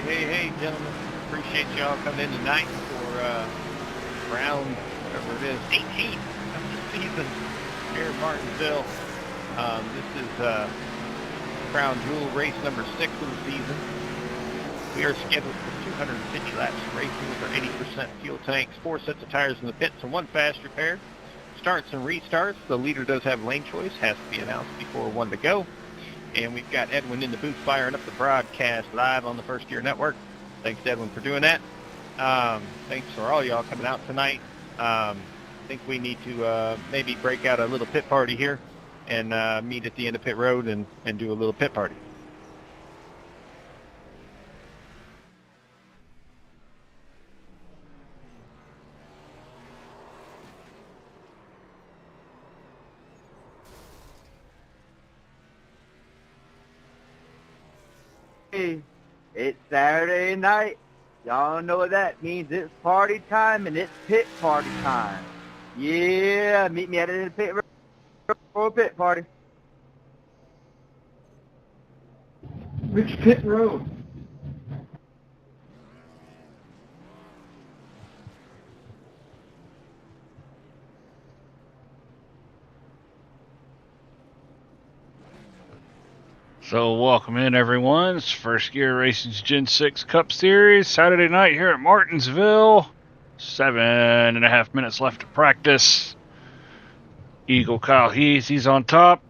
Hey, gentlemen. Appreciate y'all coming in tonight for round, whatever it is, 18 of the season here at Martinsville. This is Crown Jewel race number 6 of the season. We are scheduled for 250 laps of racing with our 80% fuel tanks, 4 sets of tires in the pits, and 1 fast repair. Starts and restarts. The leader does have lane choice, has to be announced before 1 to go. And we've got Edwin in the booth firing up the broadcast live on the First Gear Network. Thanks, Edwin, for doing that. Thanks for all y'all coming out tonight. I think we need to maybe break out a little pit party here and meet at the end of pit road and do a little pit party. It's Saturday night. Y'all know what that means. It's party time and it's pit party time. Yeah, meet me at the pit road for a pit party. Which pit road? So welcome in everyone. It's First Gear Racing's Gen 6 Cup Series, Saturday night here at Martinsville. 7.5 minutes left to practice. Eagle Kyle Heath, he's on top.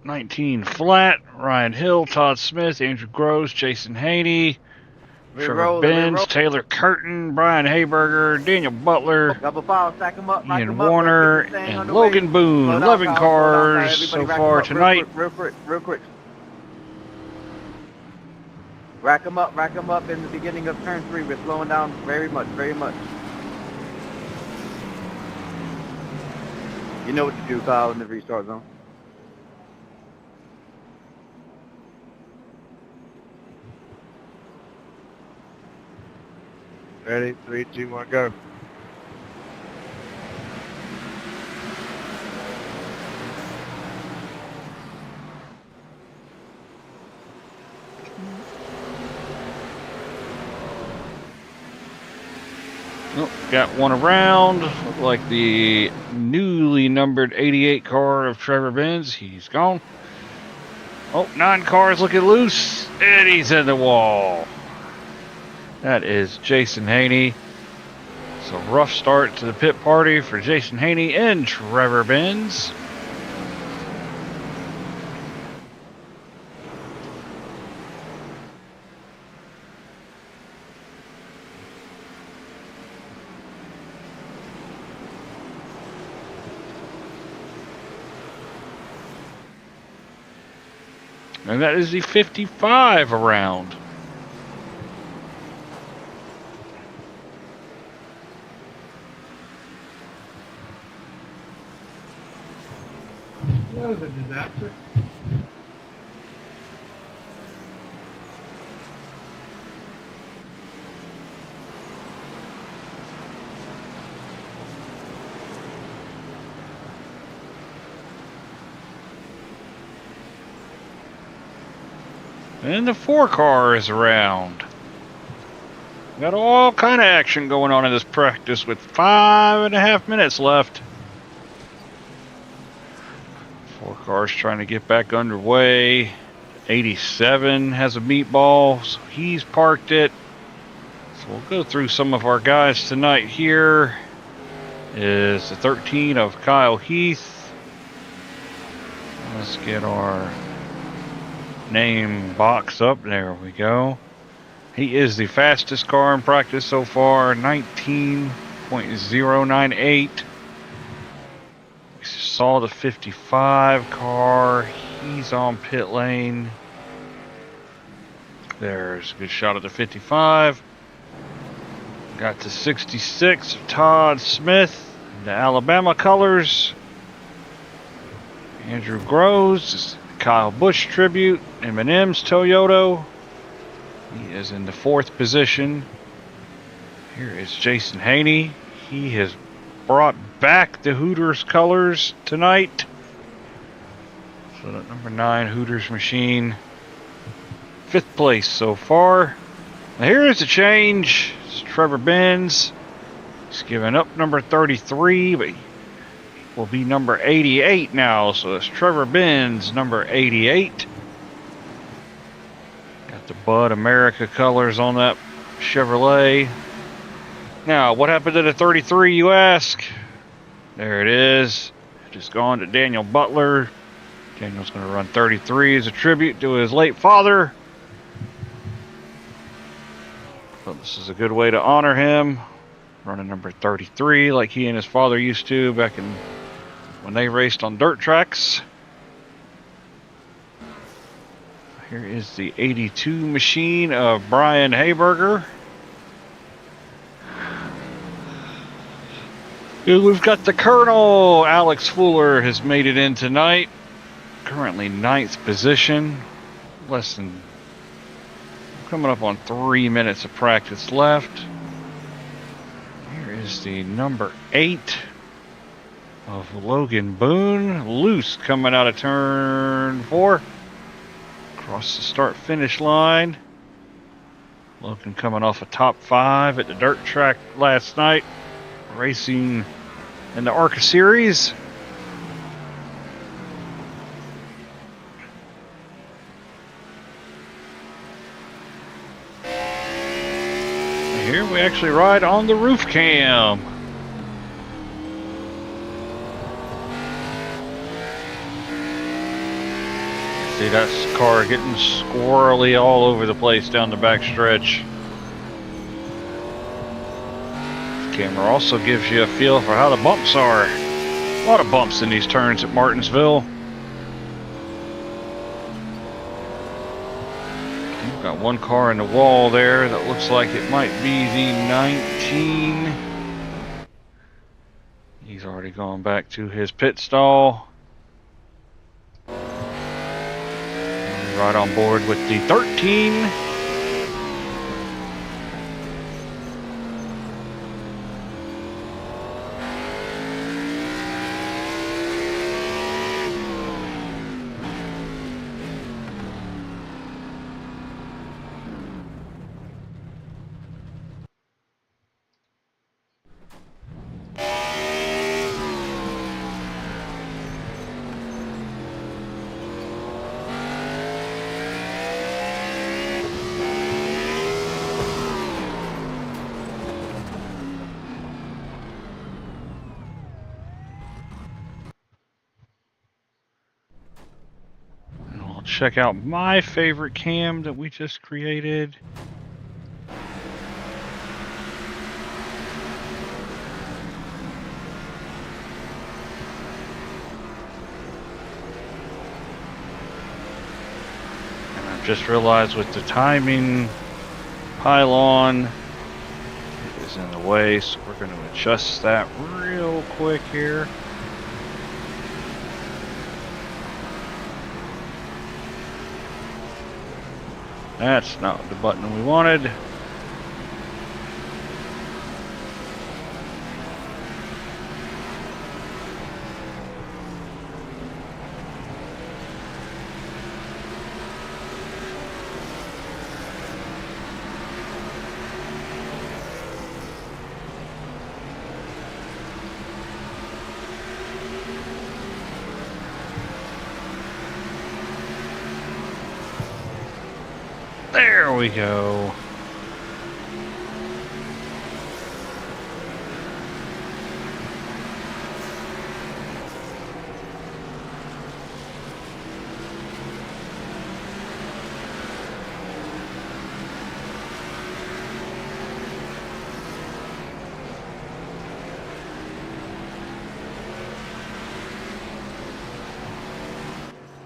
19 flat. Ryan Hill, Todd Smith, Andrew Groves, Jason Haney, Trevor Benz, Taylor Curtin, Brian Hayberger, Daniel Butler, Ian Warner, and Logan Boone. 11 cars so far tonight. Real quick. Rack them up in the beginning of turn 3. We're slowing down very much. You know what to do, Kyle, in the restart zone. Ready? 3, 2, 1, go. Oh, got one around. Look like the newly numbered 88 car of Trevor Benz. He's gone. Oh, 9 cars looking loose. And he's in the wall. That is Jason Haney. So rough start to the pit party for Jason Haney and Trevor Benz. And that is the 55 around. That was a disaster. And the 4 car is around. Got all kind of action going on in this practice with 5.5 minutes left. 4 cars trying to get back underway. 87 has a meatball, so he's parked it. So we'll go through some of our guys tonight. Here is the 13 of Kyle Heath. Let's get our name box up. There we go. He is the fastest car in practice so far, 19.098. We saw the 55 car. He's on pit lane. There's a good shot at the 55. Got to 66 of Todd Smith, the Alabama colors. Andrew Groves, Kyle Busch tribute, M&M's Toyota. He is in the 4th position. Here is Jason Haney. He has brought back the Hooters colors tonight. So that number 9 Hooters machine, 5th place so far. Now here's the change. It's Trevor Benz. He's giving up number 33, but he will be number 88 now. So it's Trevor Benz, number 88. Got the Bud America colors on that Chevrolet. Now, what happened to the 33, you ask? There it is. Just gone to Daniel Butler. Daniel's going to run 33 as a tribute to his late father. So this is a good way to honor him. Running number 33 like he and his father used to back in when they raced on dirt tracks. Here is the 82 machine of Brian Hayberger. We've got the Colonel. Alex Fuller has made it in tonight. Currently 9th position. Coming up on 3 minutes of practice left. Here is the number 8 of Logan Boone. Loose coming out of turn 4. Across the start-finish line. Logan coming off a top 5 at the dirt track last night. Racing in the ARCA series. Here we actually ride on the roof cam. See that car getting squirrely all over the place down the back stretch. Camera also gives you a feel for how the bumps are. A lot of bumps in these turns at Martinsville. We've got one car in the wall there that looks like it might be the 19. He's already gone back to his pit stall. Right on board with the 13. Check out my favorite cam that we just created. And I've just realized with the timing pylon, it is in the way, so we're going to adjust that real quick here. That's not the button we wanted. There we go.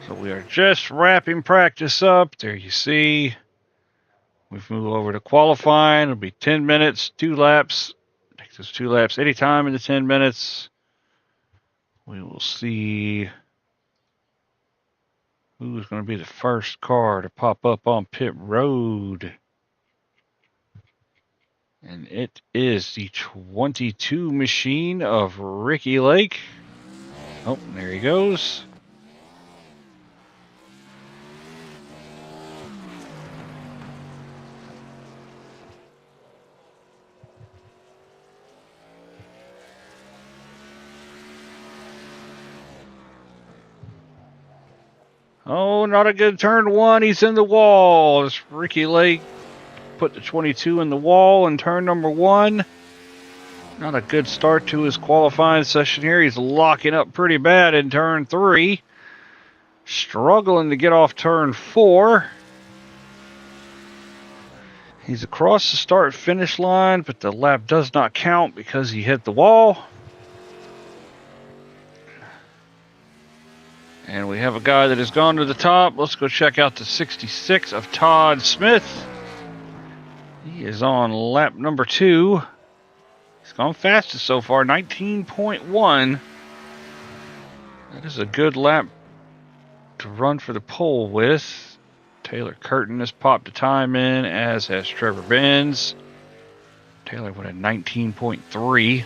So we are just wrapping practice up. There you see. We've moved over to qualifying. It'll be 10 minutes, 2 laps. Takes us 2 laps anytime in the 10 minutes. We will see who's going to be the first car to pop up on pit road. And it is the 22 machine of Ricky Lake. Oh, there he goes. Oh, not a good turn one. He's in the wall. It's Ricky Lake put the 22 in the wall in turn number one. Not a good start to his qualifying session here. He's locking up pretty bad in turn three. Struggling to get off turn four. He's across the start-finish line, but the lap does not count because he hit the wall. And we have a guy that has gone to the top. Let's go check out the 66 of Todd Smith. He is on lap number 2. He's gone fastest so far, 19.1. That is a good lap to run for the pole with. Taylor Curtin has popped the time in, as has Trevor Benz. Taylor with a 19.3.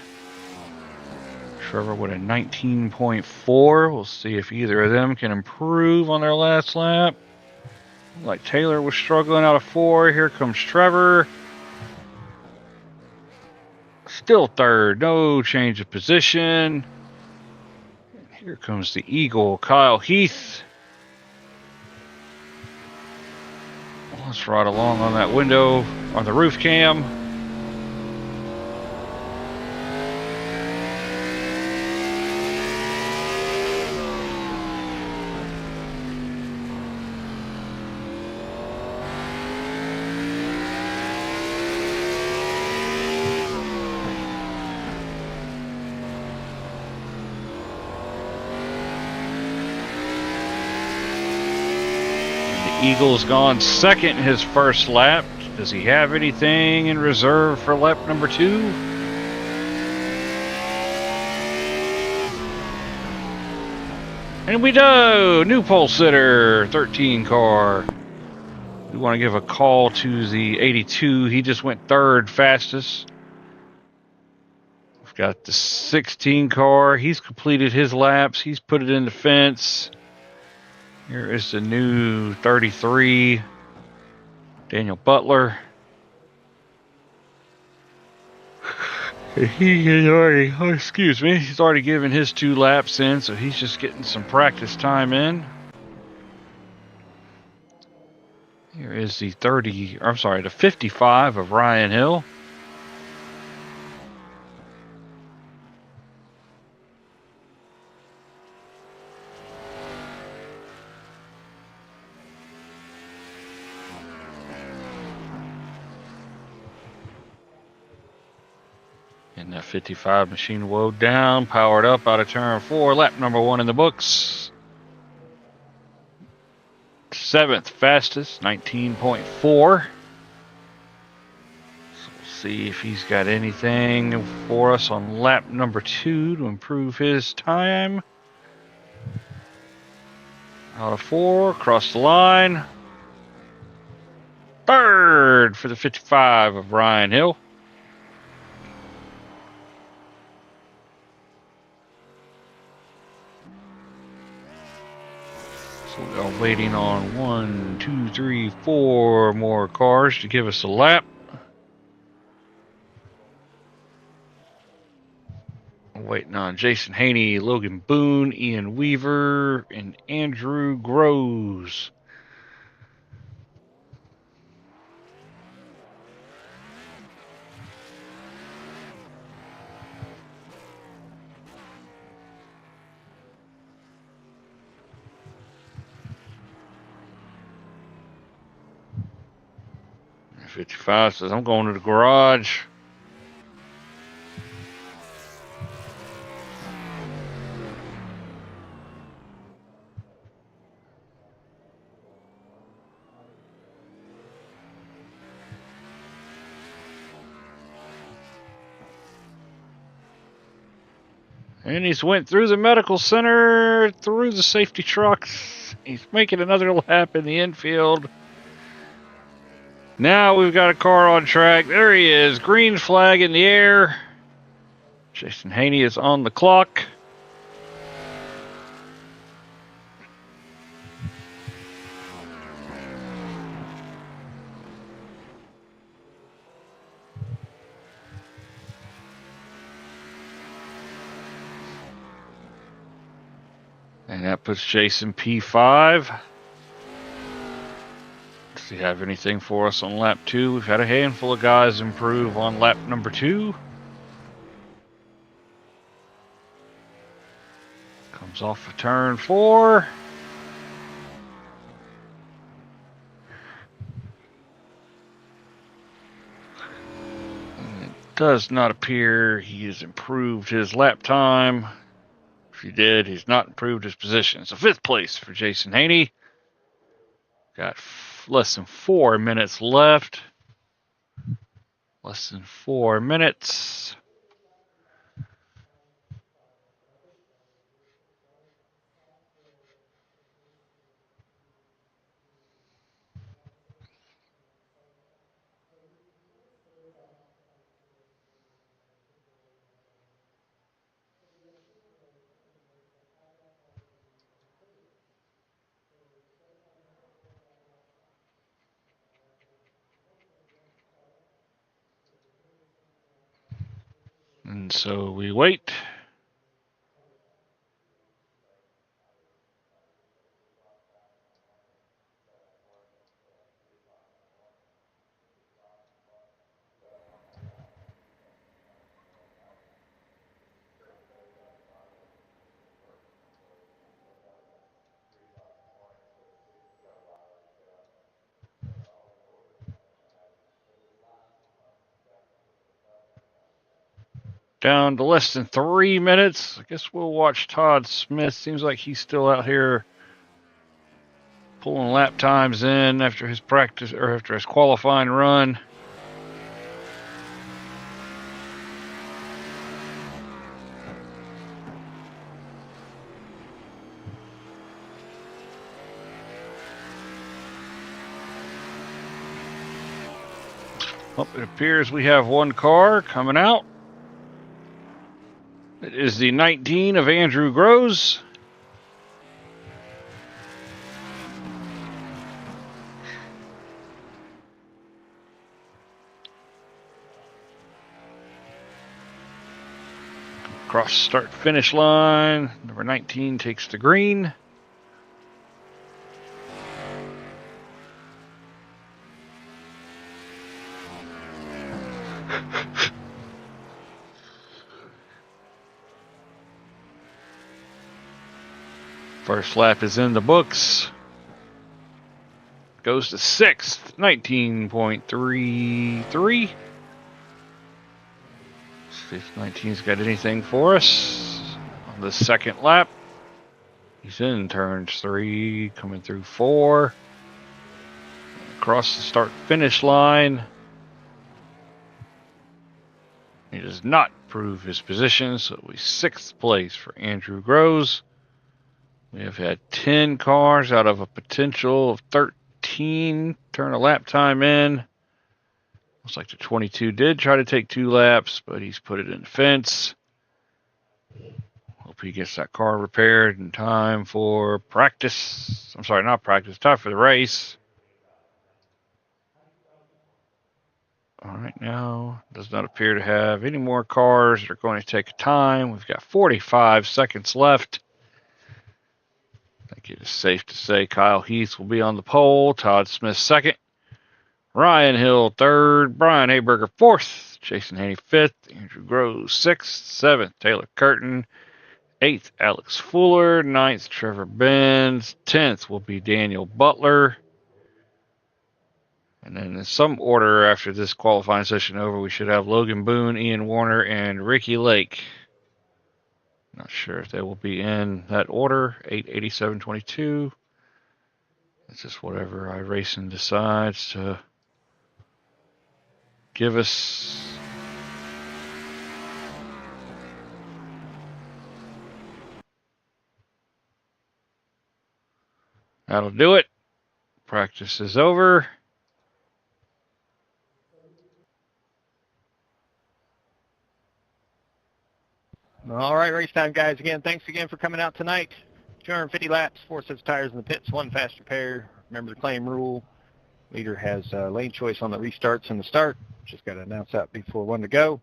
Trevor with a 19.4. We'll see if either of them can improve on their last lap. Like Taylor was struggling out of 4. Here comes Trevor. Still third. No change of position. Here comes the Eagle, Kyle Heath. Let's ride along on that window, on the roof cam. Eagle's gone second his first lap. Does he have anything in reserve for lap number 2? And we do! New pole sitter, 13 car. We want to give a call to the 82. He just went third fastest. We've got the 16 car. He's completed his laps. He's put it in the fence. Here is the new 33, Daniel Butler. He is already, he's already given his 2 laps in, so he's just getting some practice time in. Here is the the 55 of Ryan Hill. And that 55 machine woed down, powered up out of turn 4, lap number 1 in the books. 7th fastest, 19.4. So we'll see if he's got anything for us on lap number 2 to improve his time. Out of 4, across the line. 3rd for the 55 of Ryan Hill. So we are waiting on 1, 2, 3, 4 more cars to give us a lap. Waiting on Jason Haney, Logan Boone, Ian Weaver, and Andrew Groves. And 55 says, I'm going to the garage. And he's went through the medical center, through the safety trucks. He's making another lap in the infield. Now we've got a car on track. There he is. Green flag in the air. Jason Haney is on the clock. And that puts Jason P5. Does he have anything for us on lap 2? We've had a handful of guys improve on lap number 2. Comes off of turn 4. And it does not appear he has improved his lap time. If he did, he's not improved his position. So 5th place for Jason Haney. Got less than 4 minutes left. Less than 4 minutes. And so we wait. Down to less than 3 minutes. I guess we'll watch Todd Smith. Seems like he's still out here pulling lap times in after his practice or after his qualifying run. Well, it appears we have one car coming out. It is the 19 of Andrew Groves. Across start finish line. Number 19 takes the green. First lap is in the books. Goes to 6th, 19.33. See if 19's got anything for us on the second lap. He's in turns 3, coming through 4. Across the start finish line. He does not improve his position, so it'll be 6th place for Andrew Groves. We have had 10 cars out of a potential of 13 turn a lap time in. Looks like the 22 did try to take 2 laps, but he's put it in the fence. Hope he gets that car repaired in time for practice. I'm sorry, not practice, time for the race. All right, now does not appear to have any more cars that are going to take time. We've got 45 seconds left. I think it is safe to say Kyle Heath will be on the pole. Todd Smith second. Ryan Hill third. Brian Haberger fourth. Jason Haney fifth. Andrew Groves sixth. Seventh, Taylor Curtin. 8th, Alex Fuller. 9th, Trevor Benz. 10th will be Daniel Butler. And then in some order after this qualifying session over, we should have Logan Boone, Ian Warner, and Ricky Lake. Not sure if they will be in that order. 8:87:22. It's just whatever iRacing decides to give us. That'll do it. Practice is over. All right, race time, guys. Again, thanks again for coming out tonight. 250 laps, 4 sets of tires in the pits, 1 faster pair. Remember the claim rule. Leader has lane choice on the restarts and the start. Just got to announce that before 1 to go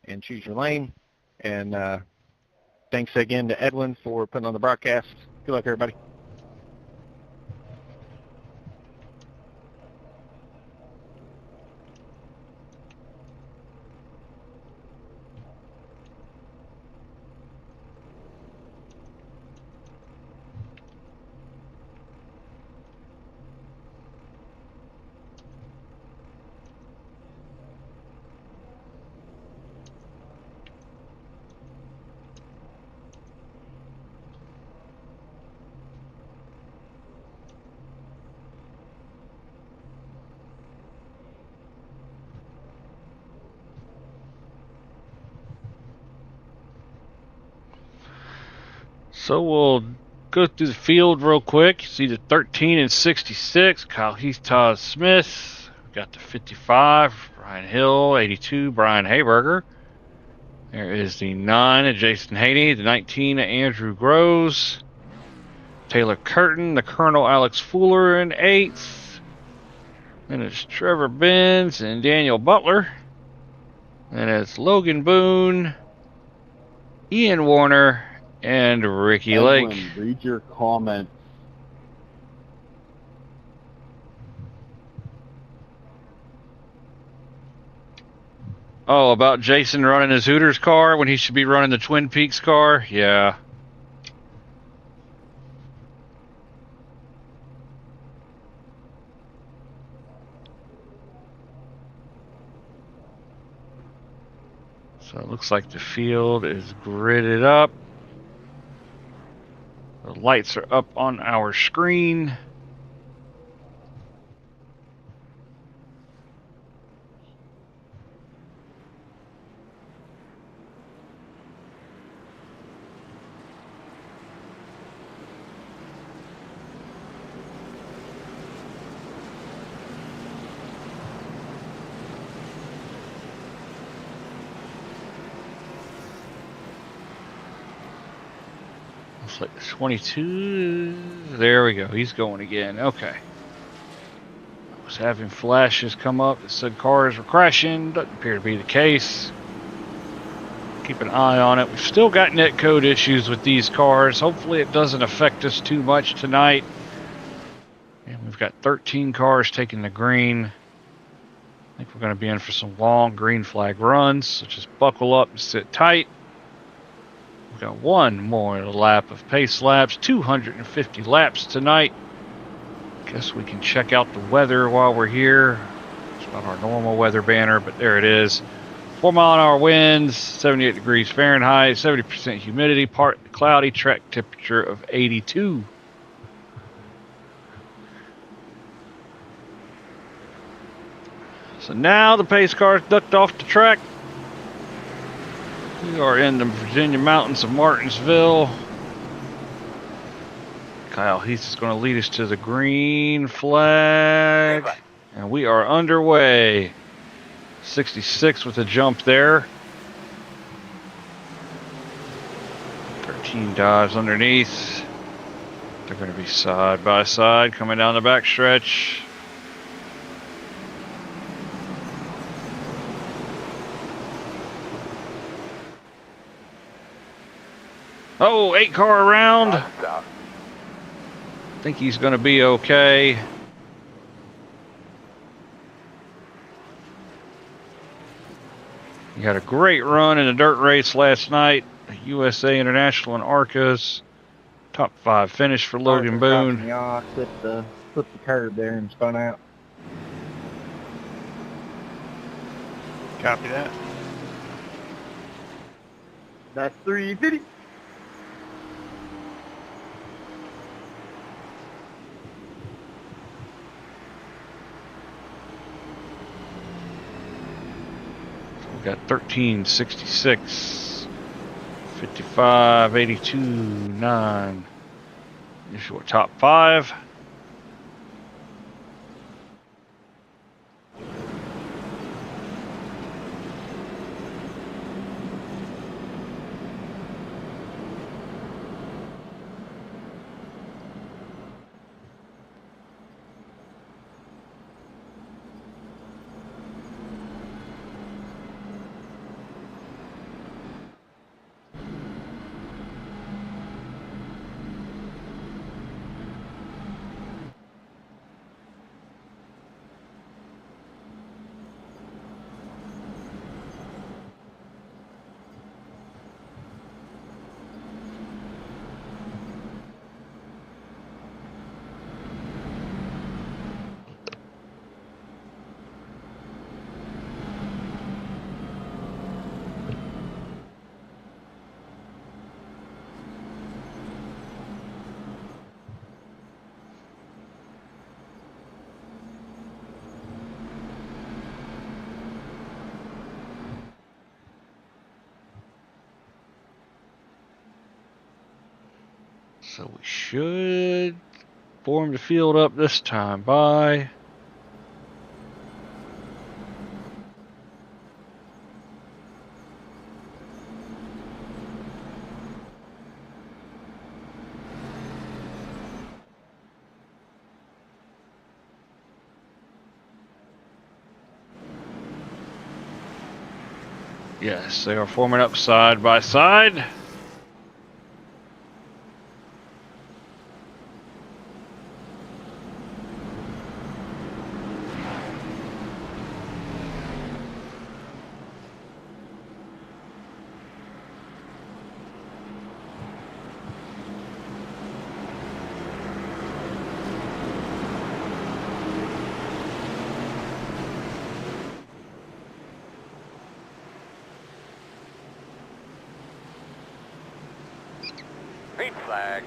and choose your lane. And thanks again to Edwin for putting on the broadcast. Good luck, everybody. So we'll go through the field real quick. You see the 13 and 66, Kyle Heath, Todd Smith. We got the 55, Brian Hill, 82, Brian Hayberger. There is the 9 of Jason Haney, the 19 of Andrew Groves, Taylor Curtin, the Colonel Alex Fuller in 8th. Then it's Trevor Benz and Daniel Butler. Then it's Logan Boone, Ian Warner, and Ricky Edwin, Lake. read your comment. Oh, about Jason running his Hooters car when he should be running the Twin Peaks car? Yeah. So it looks like the field is gridded up. The lights are up on our screen. Looks like 22. There we go. He's going again. Okay. I was having flashes come up that said cars were crashing. Doesn't appear to be the case. Keep an eye on it. We've still got netcode issues with these cars. Hopefully it doesn't affect us too much tonight. And we've got 13 cars taking the green. I think we're going to be in for some long green flag runs. So just buckle up and sit tight. We've got one more lap of pace laps, 250 laps tonight. Guess we can check out the weather while we're here. It's not our normal weather banner, but there it is. 4-mile-an-hour winds, 78 degrees Fahrenheit, 70% humidity, partly cloudy, track temperature of 82. So now the pace car's ducked off the track. We are in the Virginia mountains of Martinsville. Kyle Heath is going to lead us to the green flag. And we are underway. 66 with a jump there. 13 dives underneath. They're going to be side by side coming down the backstretch. Oh, 8-car around. I think he's going to be okay. He had a great run in a dirt race last night. USA International and Arcas. Top 5 finish for Logan Boone. Yeah, clipped the curb there and spun out. Copy that. That's 350. We got 1366, 55, 82, 9. This is your top 5. So we should form the field up this time by... Yes, they are forming up side by side. Green flag.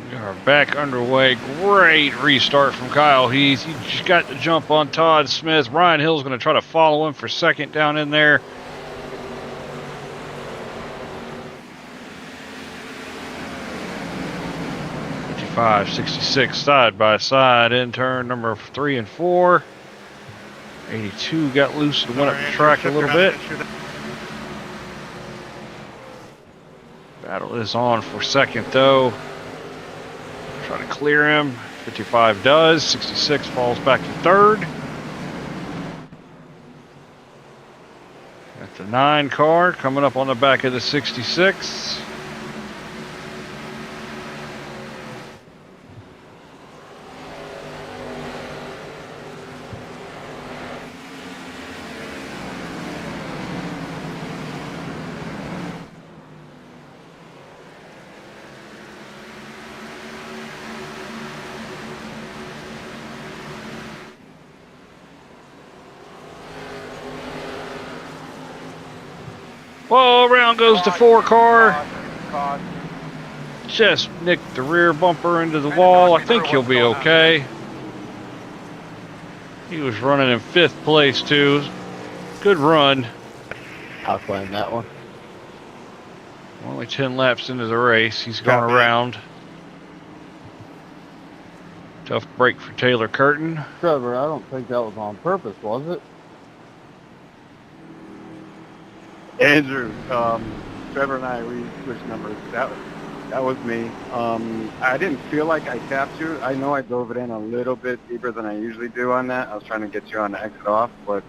We are back underway. Great restart from Kyle Heath. He just got the jump on Todd Smith. Ryan Hill's going to try to follow him for second down in there. Five, 66 side by side in turn number 3 and 4. 82 got loose and went up the track a little bit. Battle is on for second though. Try to clear him. 55 does. 66 falls back to third. Got the 9 car coming up on the back of the 66. Whoa, around goes the 4 car. Just nicked the rear bumper into the wall. I think he'll be okay. He was running in 5th place too. Good run. I'll claim that one. Only 10 laps into the race. He's gone around. Tough break for Taylor Curtin. Trevor, I don't think that was on purpose, was it? Andrew, Trevor and I, we switched numbers. That was me. I didn't feel like I tapped you. I know I dove it in a little bit deeper than I usually do on that. I was trying to get you on the exit off, but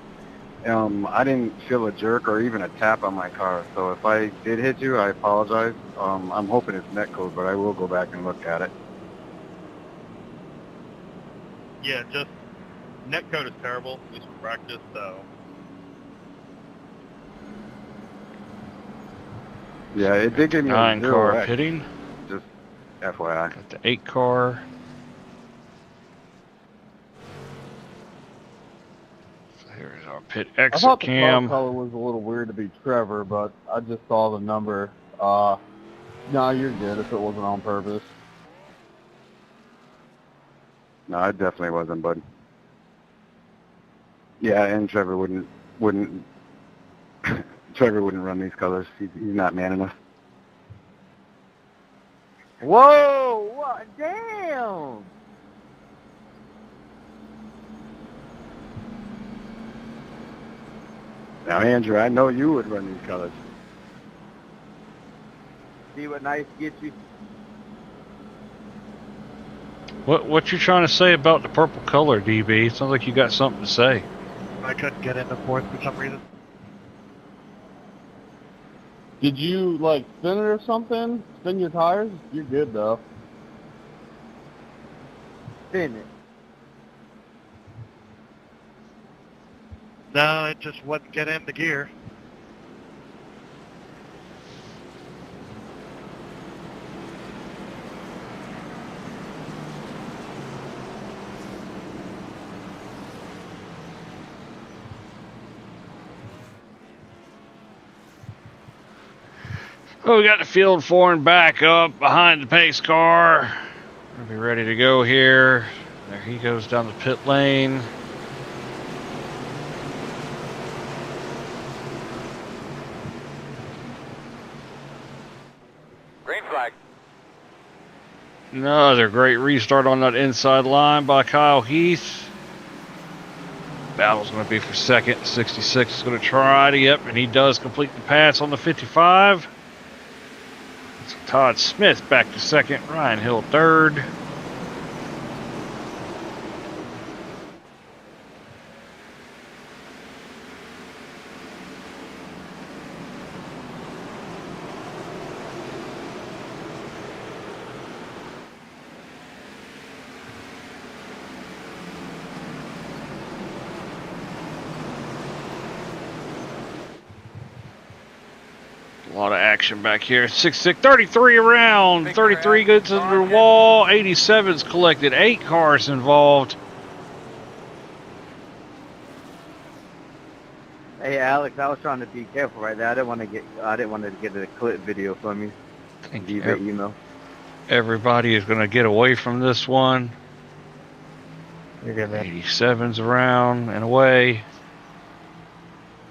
I didn't feel a jerk or even a tap on my car. So if I did hit you, I apologize. I'm hoping it's net code, but I will go back and look at it. Yeah, just net code is terrible, at least for practice, so. Yeah, it did give me 9 a car 0X, pitting. just FYI. Got the 8 car. So here's our pit I exit thought the car cam. color was a little weird to be Trevor, but I just saw the number. No, you're good if it wasn't on purpose. No, it definitely wasn't, bud. Yeah, and Trevor wouldn't Trevor wouldn't run these colors. He's not man enough. Whoa! What? Damn! Now, Andrew, I know you would run these colors. See what nice gets you? What you trying to say about the purple color, DB? Sounds like you got something to say. I couldn't get into 4th for some reason. Did you, like, spin it or something? Spin your tires? You're good, though. Spin it. No, it just wouldn't get into gear. Oh, we got the field forward back up behind the pace car. We'll be ready to go here. There he goes down the pit lane. Green flag. Another great restart on that inside line by Kyle Heath. Battle's going to be for second. 66 is going to try to, yep, and he does complete the pass on the 55. So Todd Smith back to second. Ryan Hill third. A lot of action back here. 6-6, 33 around. 33 goes to the wall. 87's collected. 8 cars involved. Hey Alex, I was trying to be careful right there. I didn't want to get a clip video from you. Thank you. you. Email. Everybody is going to get away from this one. You're good, man. 87's around and away.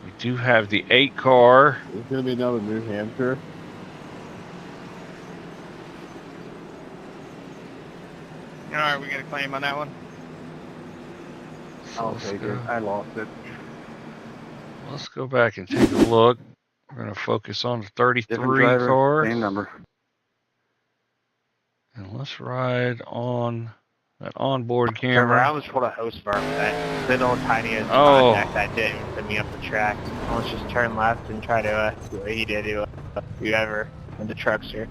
We do have the 8 car. It's going to be another New Hampshire. All right, we got a claim on that one. So I'll take it. I lost it. let's go back and take a look. We're going to focus on the 33 Different driver, car. same number. And let's ride on that onboard Trevor, I camera. almost pulled a host bar with that little tiny as Oh. contact that didn't send me up the track. I almost just turn left and try to do what he did to whoever in the truckster.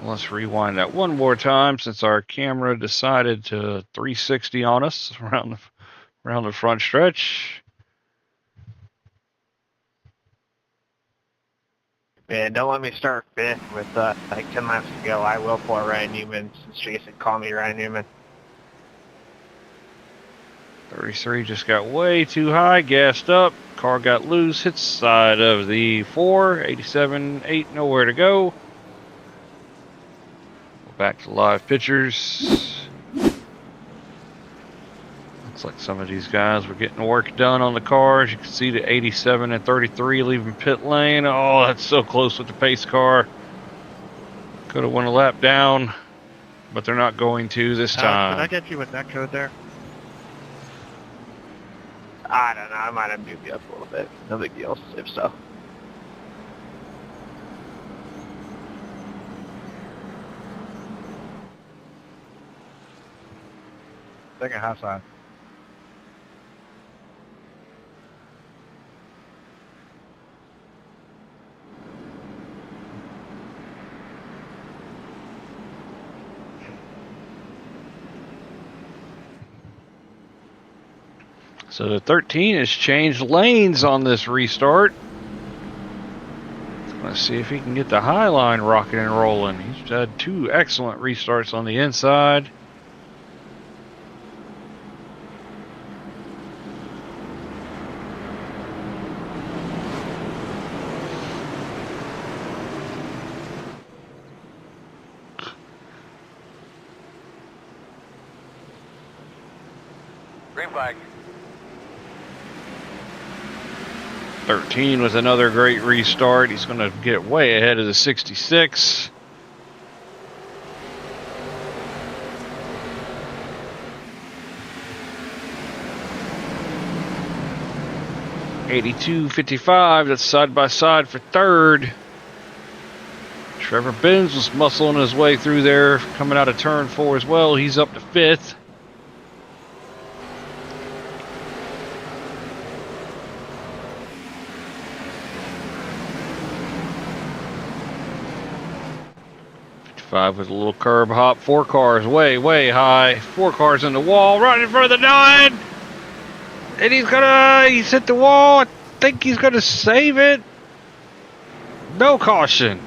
Let's rewind that one more time since our camera decided to 360 on us around the front stretch. Man, don't let me start fifth with like 10 laps to go. I will pull Ryan Newman since Jason called me Ryan Newman. 33 just got way too high, gassed up. Car got loose, hit the side of the 4. 87, 8, nowhere to go. Back to live pictures. Looks like some of these guys were getting work done on the cars. You can see the 87 and 33 leaving pit lane. Oh, that's so close with the pace car. Could have went a lap down, but they're not going to this Can I time. get you with that code there? I don't know. I might have moved you up a little bit. No big deal if so. Second half sign. So the 13 has changed lanes on this restart. Let's see if he can get the high line rocking and rolling. He's had 2 excellent restarts on the inside. Green flag. 13 with another great restart. He's going to get way ahead of the 66. $82.55. That's side by side for third. Trevor Benz was muscling his way through there, coming out of turn 4 as well. He's up to 5th. With a little curb hop, 4 cars way high, 4 cars in the wall, right in front of the 9, and he's hit the wall. I think he's gonna save it. No caution.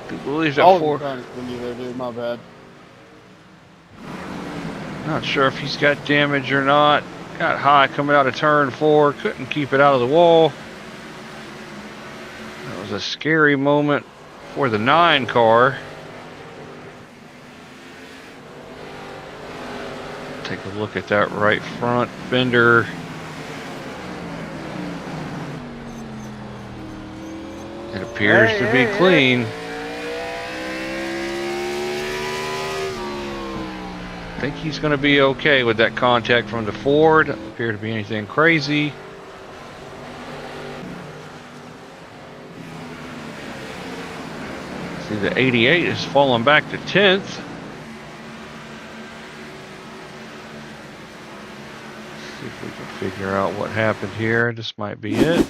I believe that 4. Trying to spin you there, dude. My bad. Not sure if he's got damage or not. Got high coming out of turn 4, couldn't keep it out of the wall. That was a scary moment for the 9 car. Take a look at that right front fender. Appears to be clean. I think he's going to be okay with that contact from the Ford. Doesn't appear to be anything crazy. See, the 88 is falling back to 10th. See if we can figure out what happened here. This might be it.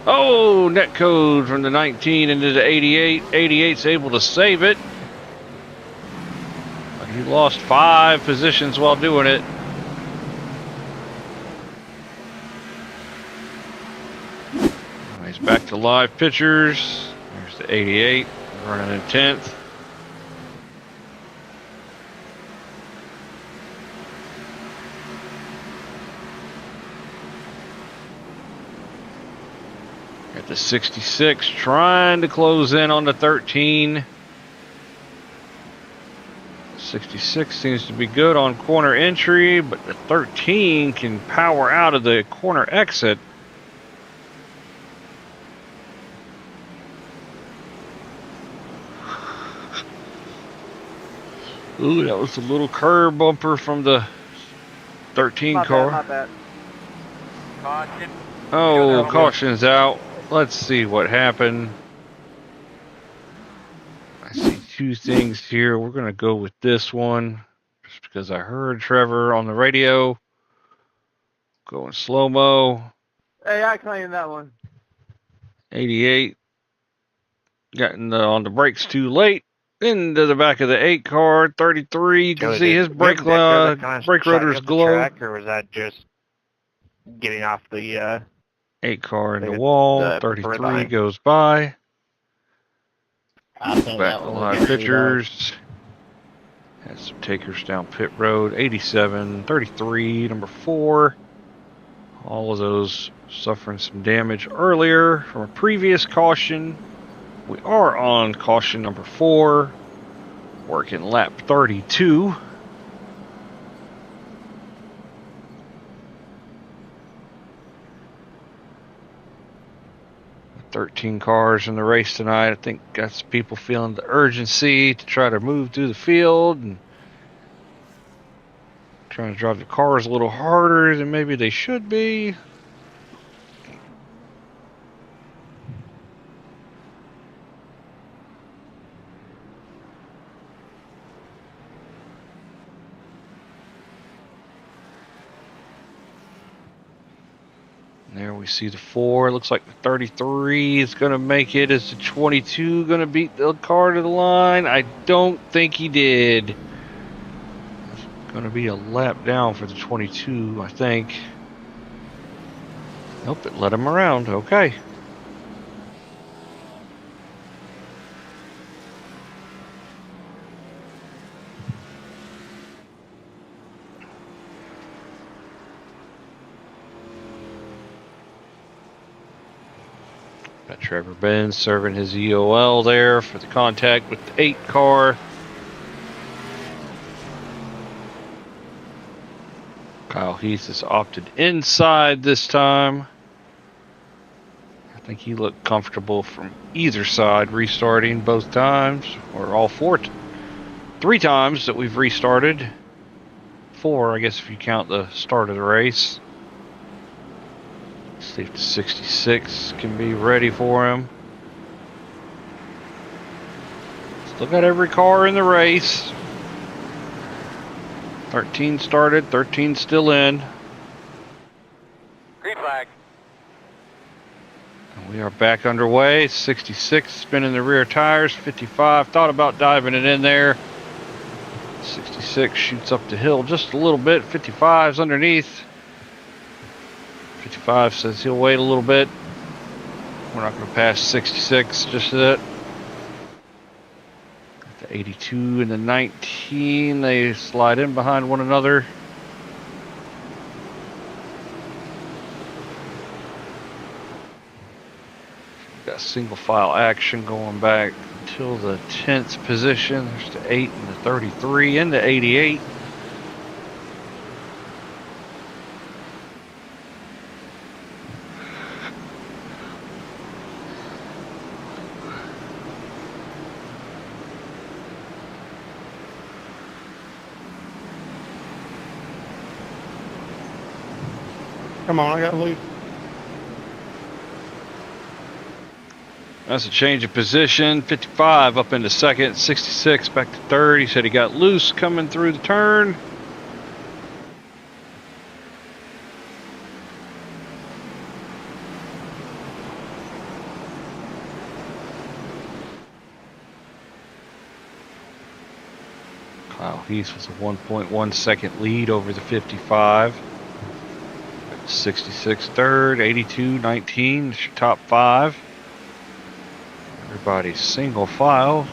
Oh, net code from the 19 into the 88. 88's able to save it. But he lost 5 positions while doing it. He's back to live pictures. There's the 88 running in 10th. At the 66, trying to close in on the 13. 66 seems to be good on corner entry, but the 13 can power out of the corner exit. Ooh, that was a little curb bumper from the 13 car. My bad. Caution. Oh, caution's out. Let's see what happened. I see 2 things here. We're going to go with this one just because I heard Trevor on the radio going slow-mo. Hey, I claim that one. 88 got on the brakes too late. Into the back of the 8 car. 33, you can see his brake rotors glow. Or was that just getting off the 8 car in the wall. 33 goes by. I think Back that to one live was pictures. Has some takers down pit road. 87, 33, number 4. All of those suffering some damage earlier from a previous caution. We are on caution number 4. Working lap 32. 13 cars in the race tonight. I think that's people feeling the urgency to try to move through the field and trying to drive the cars a little harder than maybe they should be. There we see the 4. Looks like the 33 is going to make it. Is the 22 going to beat the car to the line? I don't think he did. It's going to be a lap down for the 22, I think. Nope, it let him around. Okay. Got Trevor Benz serving his EOL there for the contact with the 8 car. Kyle Heath has opted inside this time. I think he looked comfortable from either side restarting both times, or all 3 times that we've restarted. 4, I guess, if you count the start of the race. See if the 66 can be ready for him. Still got every car in the race. 13 started, 13 still in. green flag? And we are back underway. 66 spinning the rear tires. 55 thought about diving it in there. 66 shoots up the hill just a little bit. 55's underneath. 55 says he'll wait a little bit. We're not going to pass 66 just yet. The 82 and the 19, they slide in behind one another. Got single file action going back until the 10th position. There's the 8 and the 33 and the 88. Come on, I got loose. That's a change of position. 55 up into second. 66 back to third. He said he got loose coming through the turn. Kyle Heath was a 1.1 second lead over the 55. 66 third. 82 19. That's your top five. Everybody's single file.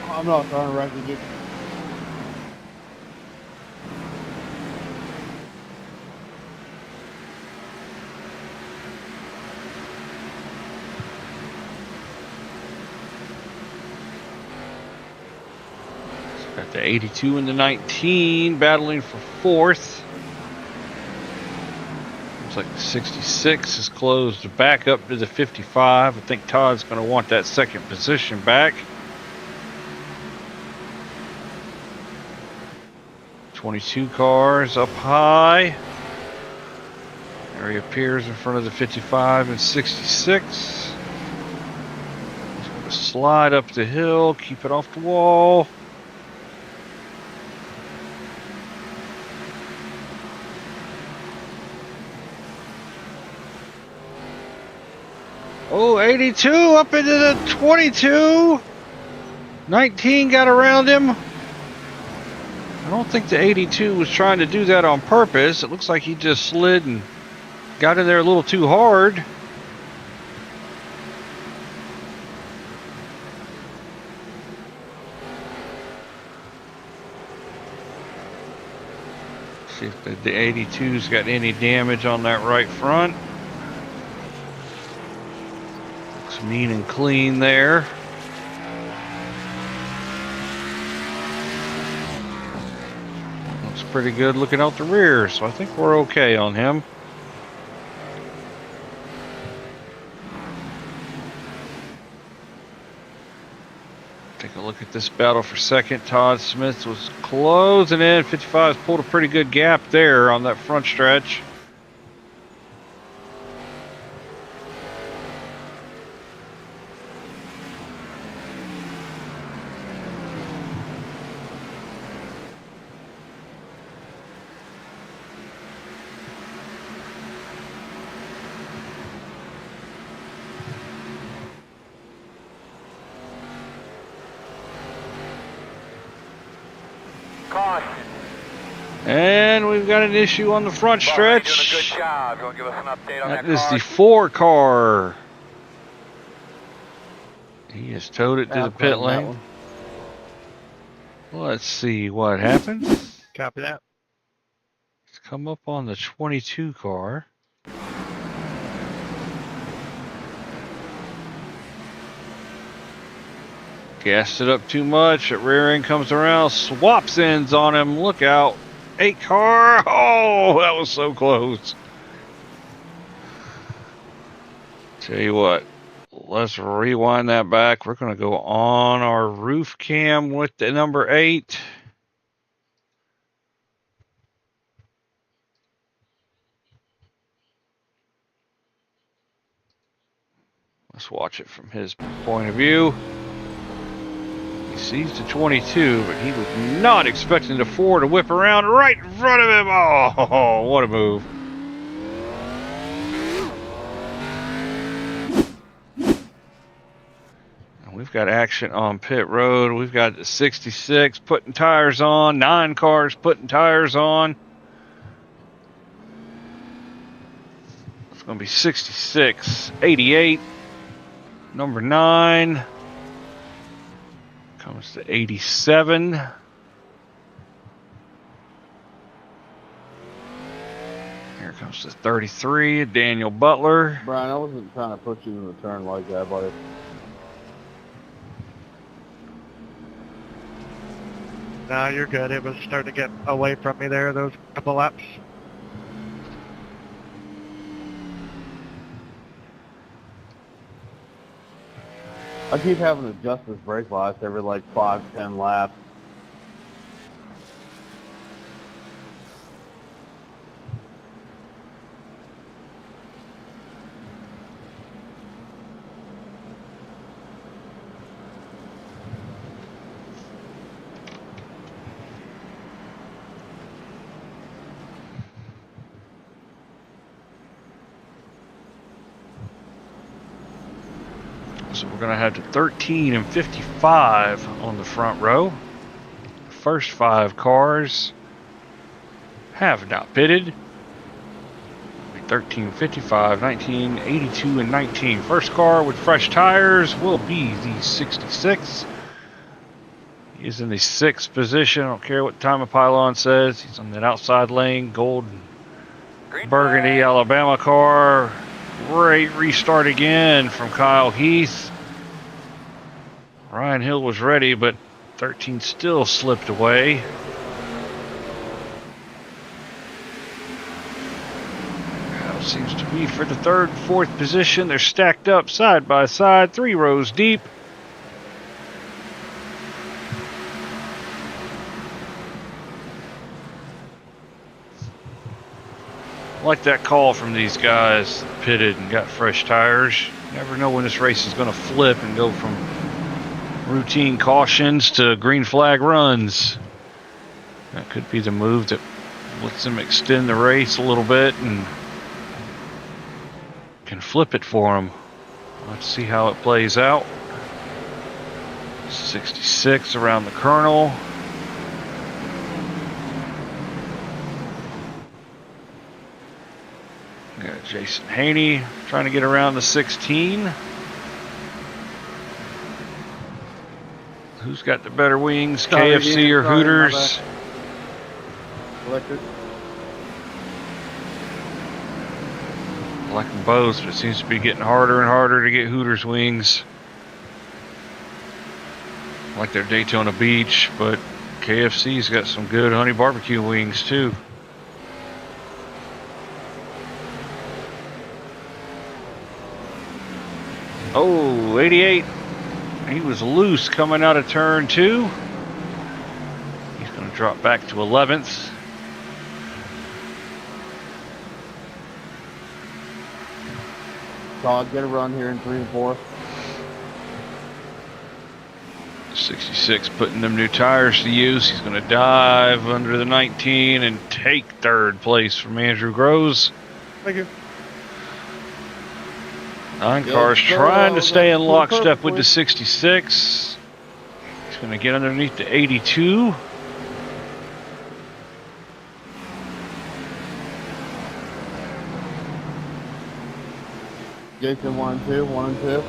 I'm not trying to wreck you. Got the 82 and the 19 battling for fourth. Looks like the 66 is closed back up to the 55. I think Todd's going to want that second position back. 22 cars up high. There he appears in front of the 55 and 66. He's going to slide up the hill, keep it off the wall. Oh, 82 up into the 22. 19 got around him. I don't think the 82 was trying to do that on purpose. It looks like he just slid and got in there a little too hard. See if the 82's got any damage on that right front. Looks mean and clean there. Looks pretty good looking out the rear, so I think we're okay on him. Take a look at this battle for second. Todd Smith was closing in. 55's pulled a pretty good gap there on that front stretch. And we've got an issue on the front stretch. Doing a good job. You want to give us an update on that That is car? the 4 car. He has towed it to the pit lane. Let's see what happens. Copy that. Let's come up on the 22 car. Gassed it up too much. That rear end comes around, swaps ends on him. Look out. 8 car. Oh, that was so close. Tell you what, let's rewind that back. We're going to go on our roof cam with the number 8. Let's watch it from his point of view. He sees the 22, but he was not expecting the 4 to whip around right in front of him. Oh, what a move. And we've got action on pit road. We've got the 66 putting tires on, 9 cars putting tires on. It's going to be 66, 88. Number 9 comes to 87. Here comes the 33, Daniel Butler. Brian, I wasn't trying to put you in the turn like that, buddy. No, you're good. It was starting to get away from me there, those couple laps. I keep having to adjust this brake lights every like 5-10 laps. So we're going to have the 13 and 55 on the front row. The first 5 cars have not pitted. 13, 55, 19, 82, and 19. First car with fresh tires will be the 66. He is in the 6th position. I don't care what time of pylon says. He's on that outside lane, gold burgundy Alabama car. Great restart again from Kyle Heath. Ryan Hill was ready, but 13 still slipped away. Now seems to be for the 3rd and 4th position. They're stacked up side by side, 3 rows deep. Like that call from these guys that pitted and got fresh tires. You never know when this race is going to flip and go from routine cautions to green flag runs. That could be the move that lets them extend the race a little bit and can flip it for them. Let's see how it plays out. 66 around the Colonel. Got Jason Haney trying to get around the 16. Who's got the better wings, KFC or Hooters? Electric. I like them both, but it seems to be getting harder and harder to get Hooters wings. I like their Daytona Beach, but KFC's got some good honey barbecue wings too. Oh, 88. He was loose coming out of turn 2. He's going to drop back to 11th. Todd, get a run here in 3 and 4. 66 putting them new tires to use. He's going to dive under the 19 and take 3rd place from Andrew Groves. Thank you. 9 cars trying to stay in lockstep with the 66. He's going to get underneath the 82. Jason 1 and 2, 1 and 2.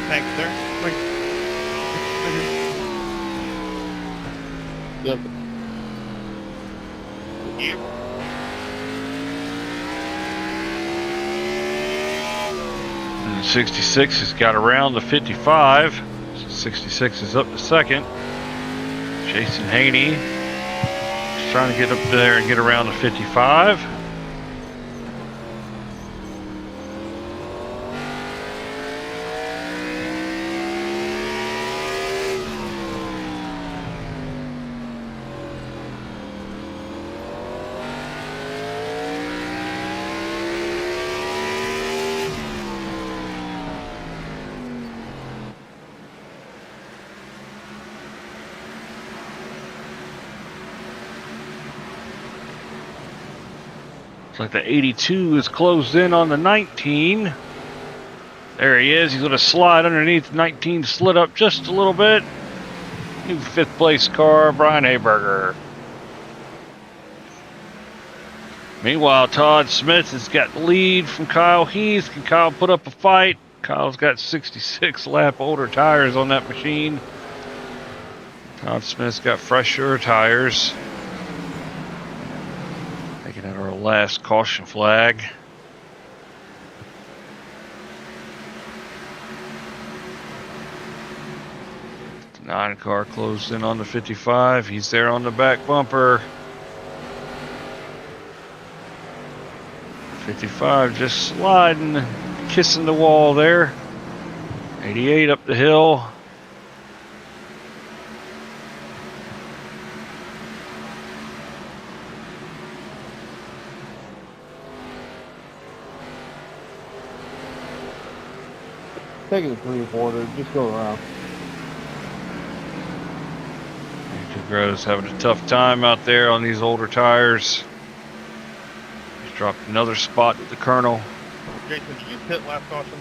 Thanks, sir. Thank you. Yep. You. And 66 has got around the 55. 66 is up to 2nd. Jason Haney is trying to get up there and get around the 55. Looks like the 82 is closed in on the 19. There he is. He's going to slide underneath. 19 slid up just a little bit. New 5th place car, Brian Hayberger. Meanwhile, Todd Smith has got the lead from Kyle Heath. Can Kyle put up a fight? Kyle's got 66 lap older tires on that machine. Todd Smith's got fresher tires. Taking out our last caution flag. The 9 car closed in on the 55. He's there on the back bumper. 55 just sliding, kissing the wall there. 88 up the hill. Take it to 3/4, just go around. Groves having a tough time out there on these older tires. He's dropped another spot to the Colonel. Jason, did you pit last caution?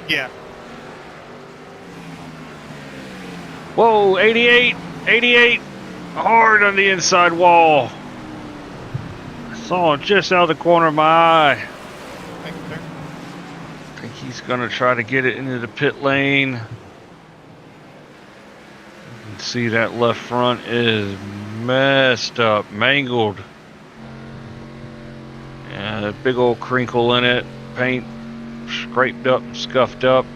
Yeah. Whoa, 88, 88, hard on the inside wall. I saw him just out of the corner of my eye. Thank you, sir. I think he's gonna try to get it into the pit lane. You can see that left front is messed up, mangled. Yeah, that big old crinkle in it, paint scraped up and scuffed up.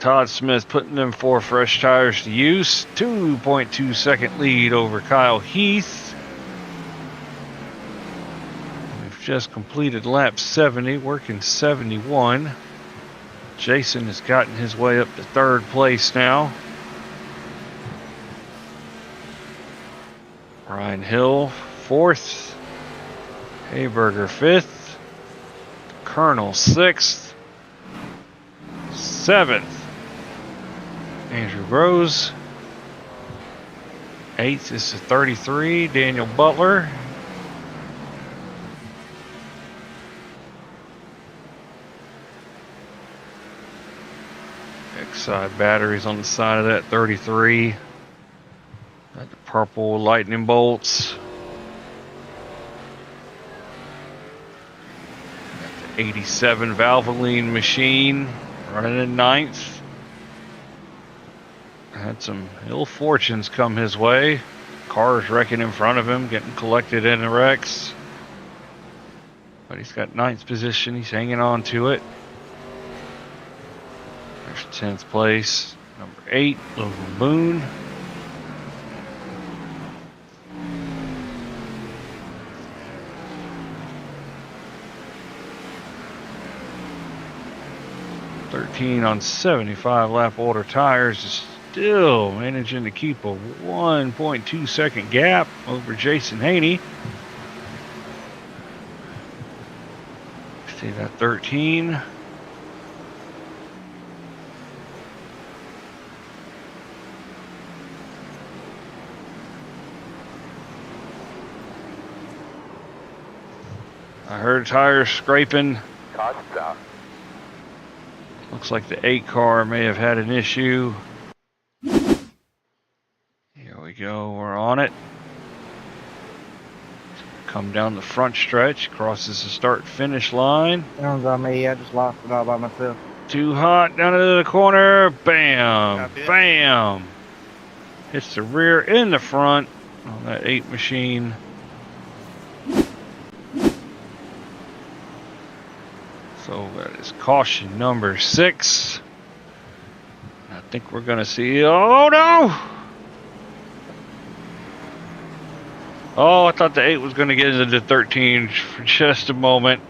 Todd Smith putting them 4 fresh tires to use. 2.2 second lead over Kyle Heath. We've just completed lap 70, working 71. Jason has gotten his way up to 3rd place now. Ryan Hill 4th. Hayberger 5th. Colonel 6th. 7th. Andrew Rose. 8th is the 33, Daniel Butler. X-side batteries on the side of that 33. Got the purple lightning bolts. Got the 87 Valvoline machine running in 9th. Had some ill fortunes come his way. Cars wrecking in front of him, getting collected in the wrecks. But he's got 9th position. He's hanging on to it. There's 10th place. Number 8, Logan Boone. On 75 lap older tires is still managing to keep a 1.2 second gap over Jason Haney. See that 13. I heard tires scraping. Todd, stop. Looks like the 8 car may have had an issue. Here we go, we're on it. Come down the front stretch, crosses the start-finish line. Sounds on me. I just lost it all by myself. Too hot down into the corner. Bam, Copy it. bam. Hits the rear and the front on that 8 machine. So that is caution number 6. I think we're gonna see, oh no! Oh, I thought the 8 was gonna get into the 13 for just a moment.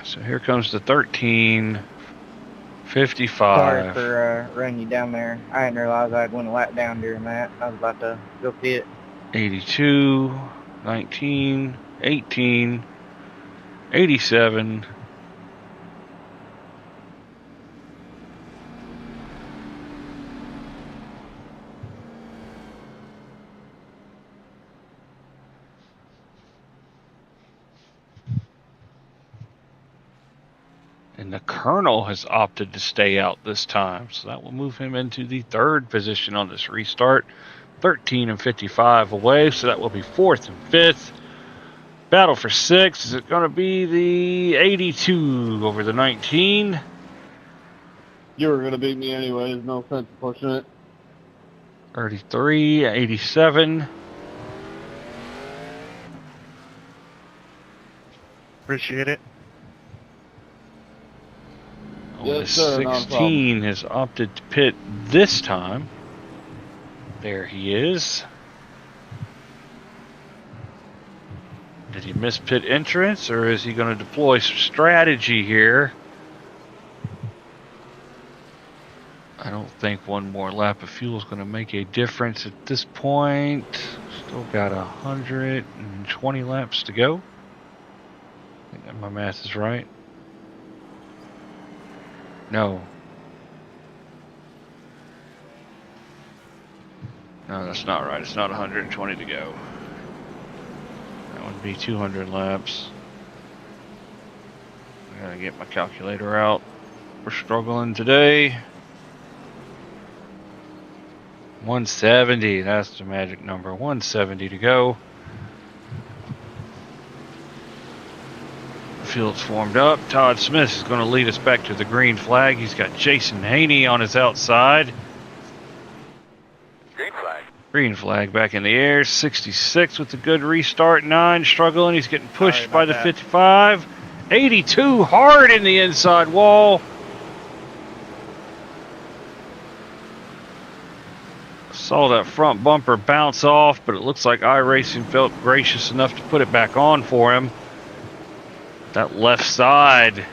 So here comes the 13, 55. Sorry for running you down there. I didn't realize I'd went a lap down during that. I was about to go see it. 82, 19, 18, 87, And the Colonel has opted to stay out this time, so that will move him into the 3rd position on this restart. 13 and 55 away, so that will be 4th and 5th. Battle for 6. Is it going to be the 82 over the 19? You were gonna beat me anyway. There's no sense in pushing it. 33, 87. Appreciate it. Yes, The sir, not a 16 has opted to pit this time. There he is. Did he miss pit entrance, or is he going to deploy some strategy here? I don't think one more lap of fuel is going to make a difference at this point. Still got 120 laps to go. I think that my math is right. No. No, that's not right. It's not 120 to go. That would be 200 laps. I gotta get my calculator out. We're struggling today. 170, that's the magic number. 170 to go. The field's formed up. Todd Smith is going to lead us back to the green flag. He's got Jason Haney on his outside. Green flag. Green flag back in the air. 66 with a good restart. 9 struggling. He's getting pushed by the 55. 82 hard in the inside wall. Saw that front bumper bounce off, but it looks like iRacing felt gracious enough to put it back on for him. That left side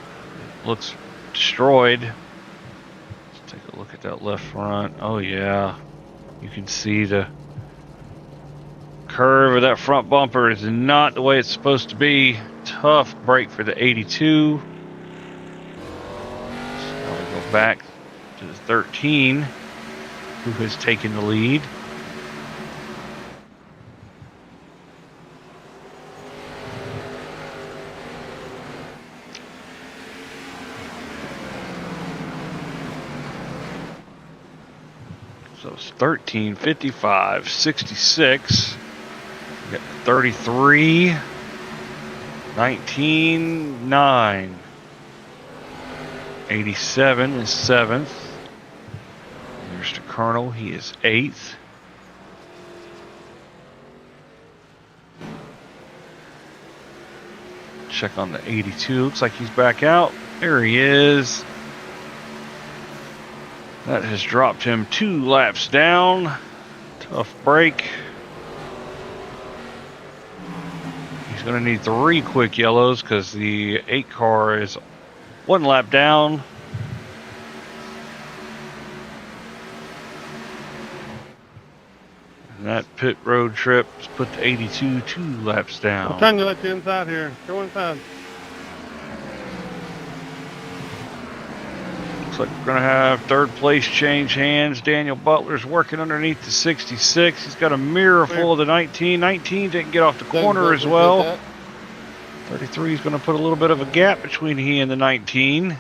looks destroyed. Let's take a look at that left front. Oh yeah, you can see the curve of that front bumper is not the way it's supposed to be. Tough break for the 82. So now we go back to the 13. Who has taken the lead. So it's 13, 55, 66. We got 33, 19, 9. 87 is 7th. There's the Colonel, he is 8th. Check on the 82, looks like he's back out. There he is. That has dropped him 2 laps down. Tough break. He's going to need 3 quick yellows because the 8 car is 1 lap down. And that pit road trip has put the 82 2 laps down. I'm trying to let you inside here. Go inside. Looks like we're going to have 3rd place change hands. Daniel Butler's working underneath the 66. He's got a mirror full of the 19. 19 didn't get off the corner as well. 33 is going to put a little bit of a gap between he and the 19.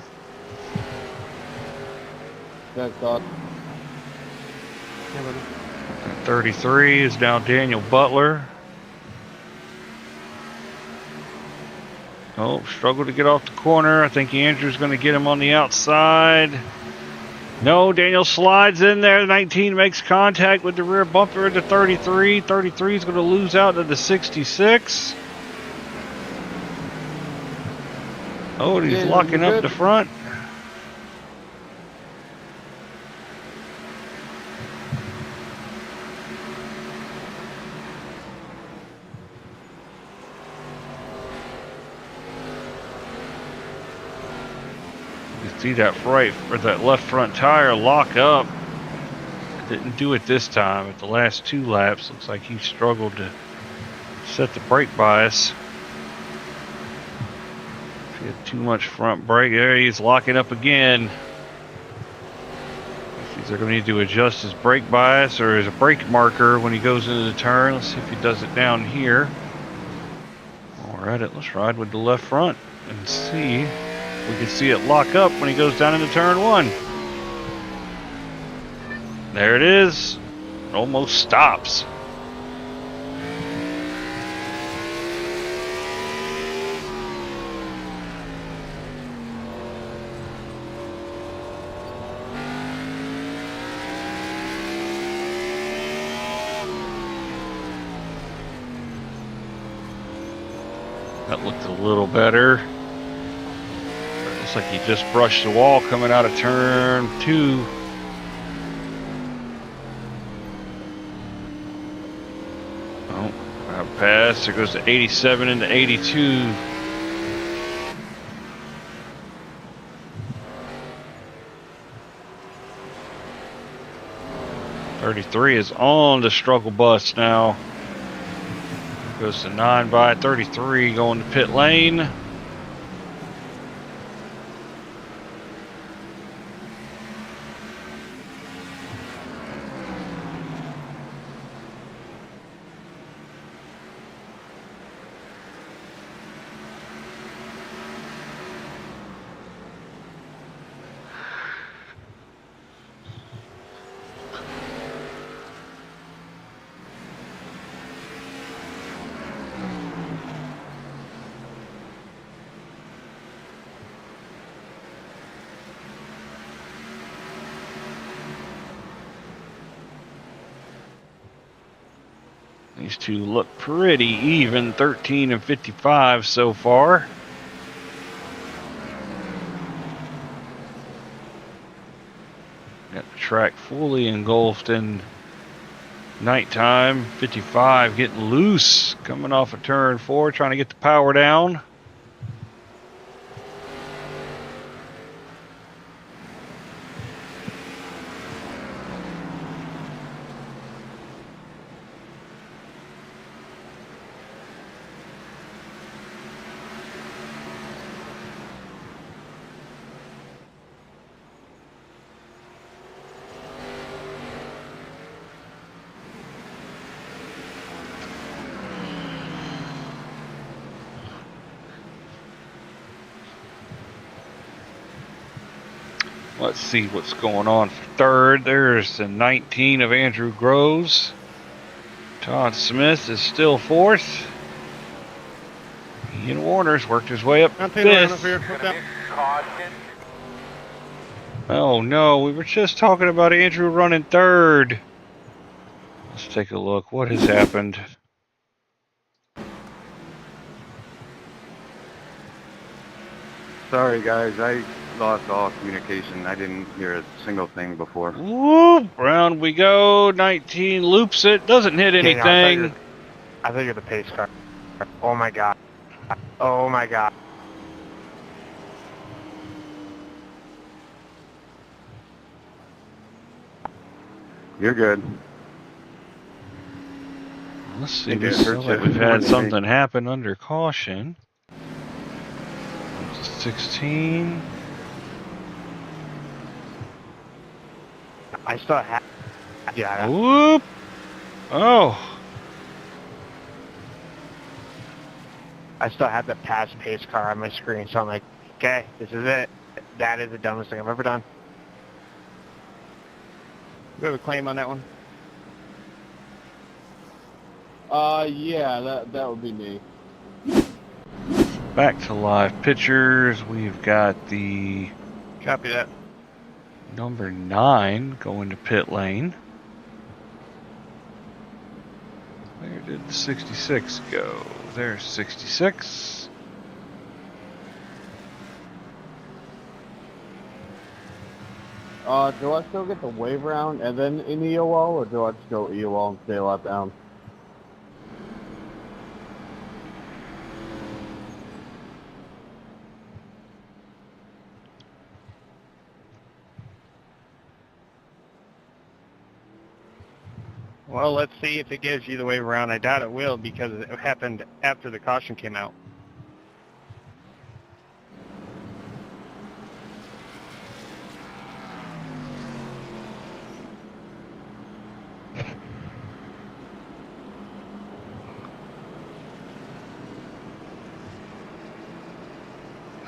Thanks, Todd. 33 is now Daniel Butler. Oh, struggled to get off the corner. I think Andrew's going to get him on the outside. No, Daniel slides in there. 19 makes contact with the rear bumper of the 33. 33 is going to lose out to the 66. Oh, and he's locking up the front. See that right or that left front tire lock up. Didn't do it this time. At the last 2 laps, looks like he struggled to set the brake bias. He had too much front brake. There he's locking up again. He's either going to need to adjust his brake bias or his brake marker when he goes into the turn. Let's see if he does it down here. All right, let's ride with the left front and see We can see it lock up when he goes down into turn 1. There it is. It almost stops. That looked a little better. Looks like he just brushed the wall coming out of turn 2. Oh, out pass. There goes to 87 into 82. .33 is on the struggle bus now. Goes to 9 by 33 going to pit lane. These two look pretty even, 13 and 55 so far. Got the track fully engulfed in nighttime. 55 getting loose, coming off of turn 4, trying to get the power down. Let's see what's going on for third. There's the 19 of Andrew Groves. Todd Smith is still fourth. Ian Warner's worked his way up fifth. Oh no, we were just talking about Andrew running third. Let's take a look. What has happened? Sorry, guys. I lost all communication. I didn't hear a single thing before. Whoop, round we go. 19 loops it. Doesn't hit anything. I think you're the pace car. Oh my god. Oh my god. You're good. Let's see. We feel like we've had something happen under caution. 16. I still have. Yeah. Whoop. Oh. I still have the past pace car on my screen, so I'm like, okay, this is it. That is the dumbest thing I've ever done. You have a claim on that one? Yeah, that would be me. Back to live pictures. We've got the Copy that. number 9 going to pit lane. Where did the 66 go? There's 66. Do I still get the wave round and then in EOL, or do I just go EOL and stay a lap down? Well, let's see if it gives you the wave around. I doubt it will because it happened after the caution came out.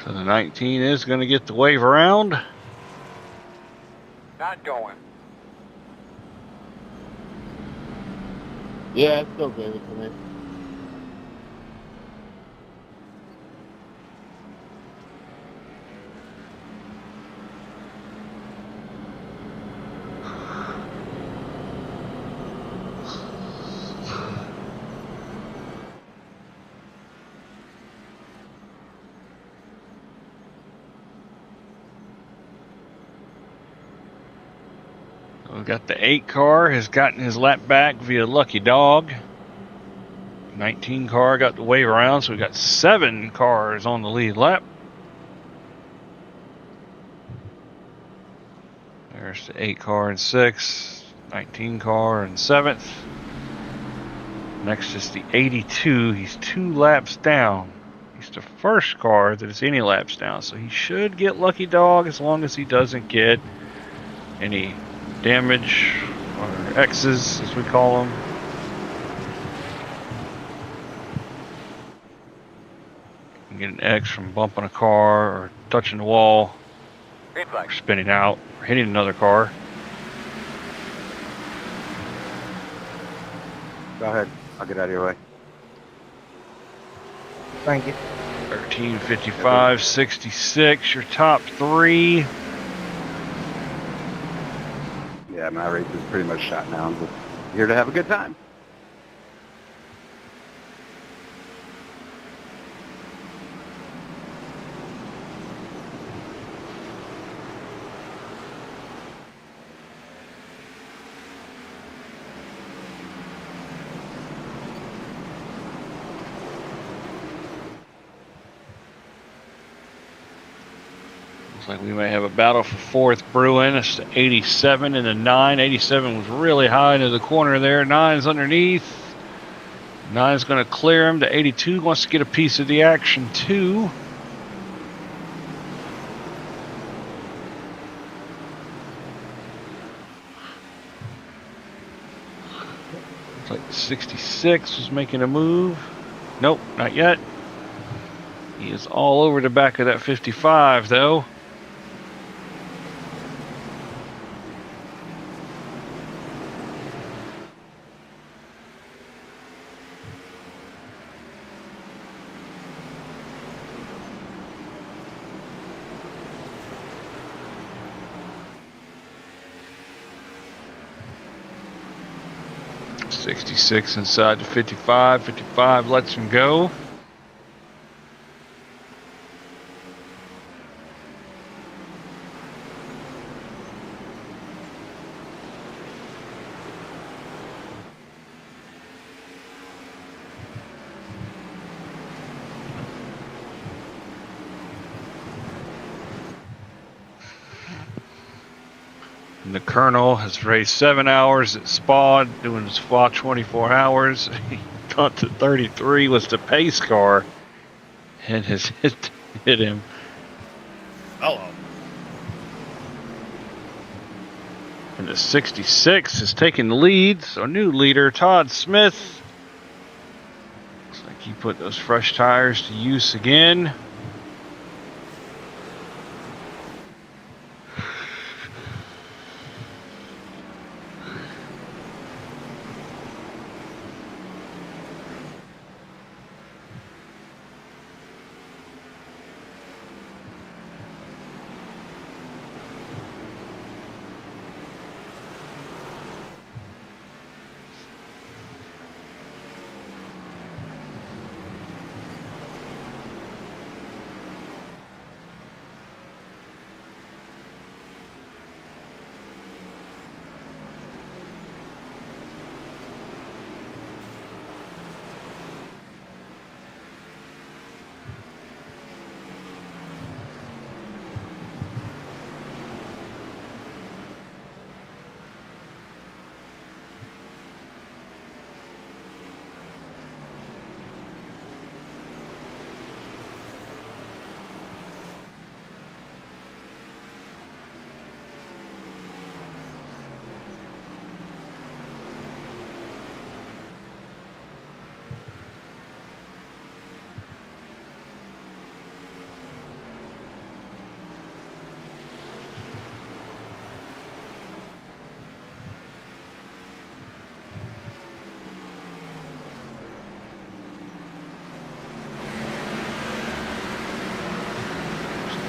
So the 19 is going to get the wave around. Not going. Yeah, it still gave it to me. We've got the 8 car has gotten his lap back via Lucky Dog. 19 car got the wave around, so we got 7 cars on the lead lap. There's the 8 car in 6th, 19 car in 7th. Next is the 82. He's 2 laps down. He's the first car that is any laps down, so he should get Lucky Dog as long as he doesn't get any damage or X's, as we call them. You can get an X from bumping a car or touching the wall, Green flag. or spinning out, or hitting another car. Go ahead. I'll get out of your way. Thank you. 13:55, 66, your top 3. Yeah, my race is pretty much shot now. I'm just here to have a good time. Looks like we may have a battle for 4th brewing. It's the 87 and the 9. 87 was really high into the corner there. 9's underneath. 9's going to clear him. The 82 wants to get a piece of the action too. Looks like the 66 was making a move. Nope, not yet. He is all over the back of that 55 though. '66 inside the 55. 55 lets him go. And the Colonel has raced 7 hours at Spa, doing his Spa 24 hours. He got to 33 was the pace car and has hit him. Hello. And the 66 is taking the lead. So new leader, Todd Smith. Looks like he put those fresh tires to use again.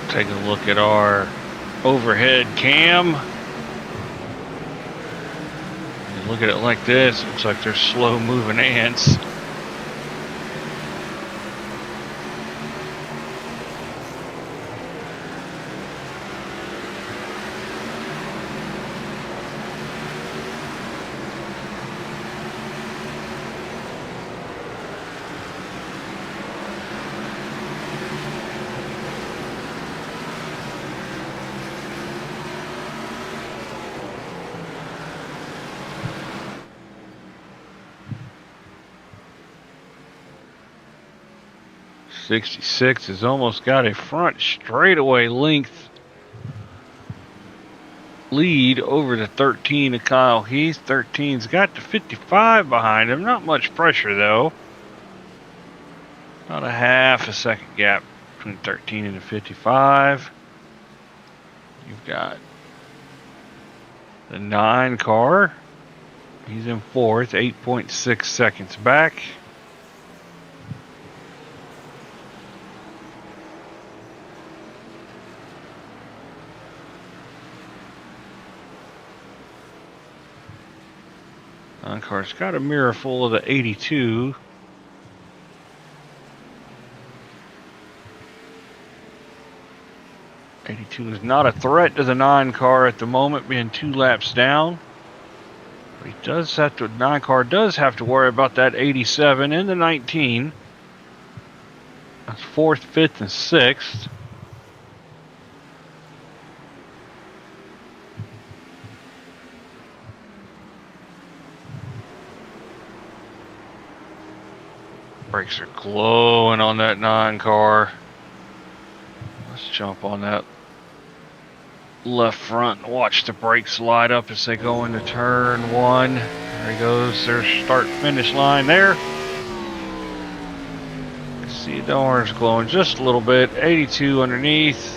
Take a look at our overhead cam. You look at it like this, it looks like they're slow moving ants. '66 has almost got a front straightaway length lead over the 13 of Kyle Heath. 13's got the 55 behind him. Not much pressure though. About a half a second gap between 13 and the 55. You've got the 9 car. He's in 4th, 8.6 seconds back. Car's got a mirror full of the 82. '82 is not a threat to the 9 car at the moment, being 2 laps down. But he does have to. 9 car does have to worry about that 87 and the 19. That's 4th, 5th, and 6th. Brakes are glowing on that 9 car. Let's jump on that left front and watch the brakes light up as they go into turn 1. There he goes. There's start-finish line there. See the orange glowing just a little bit. 82 underneath.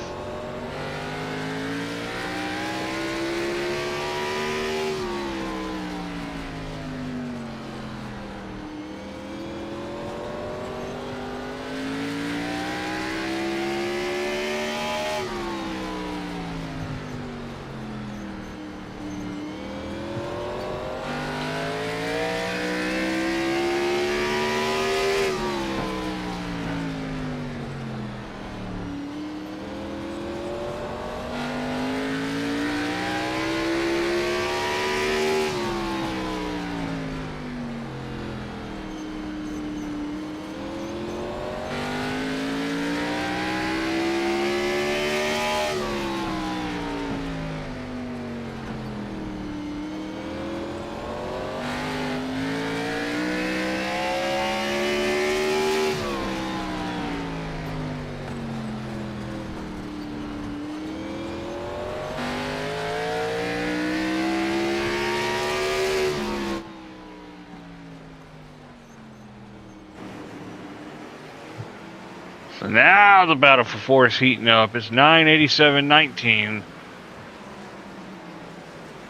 So now the battle for 4 is heating up. It's 9:87.19.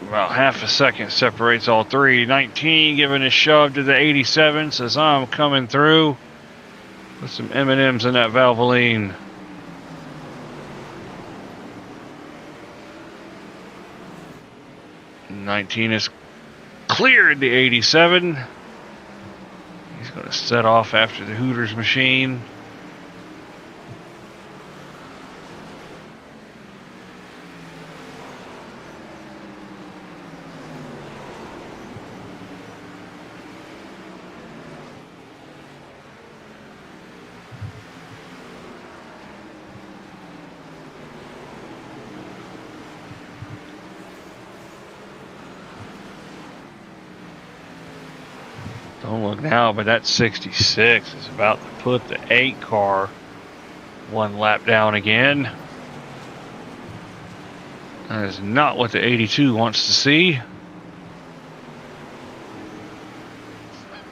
About half a second separates all 3. 19 giving a shove to the 87. Says, I'm coming through. With some M&Ms in that Valvoline. '19 has cleared the 87. He's going to set off after the Hooters machine. Don't look now, but that 66 is about to put the 8 car 1 lap down again. That is not what the 82 wants to see.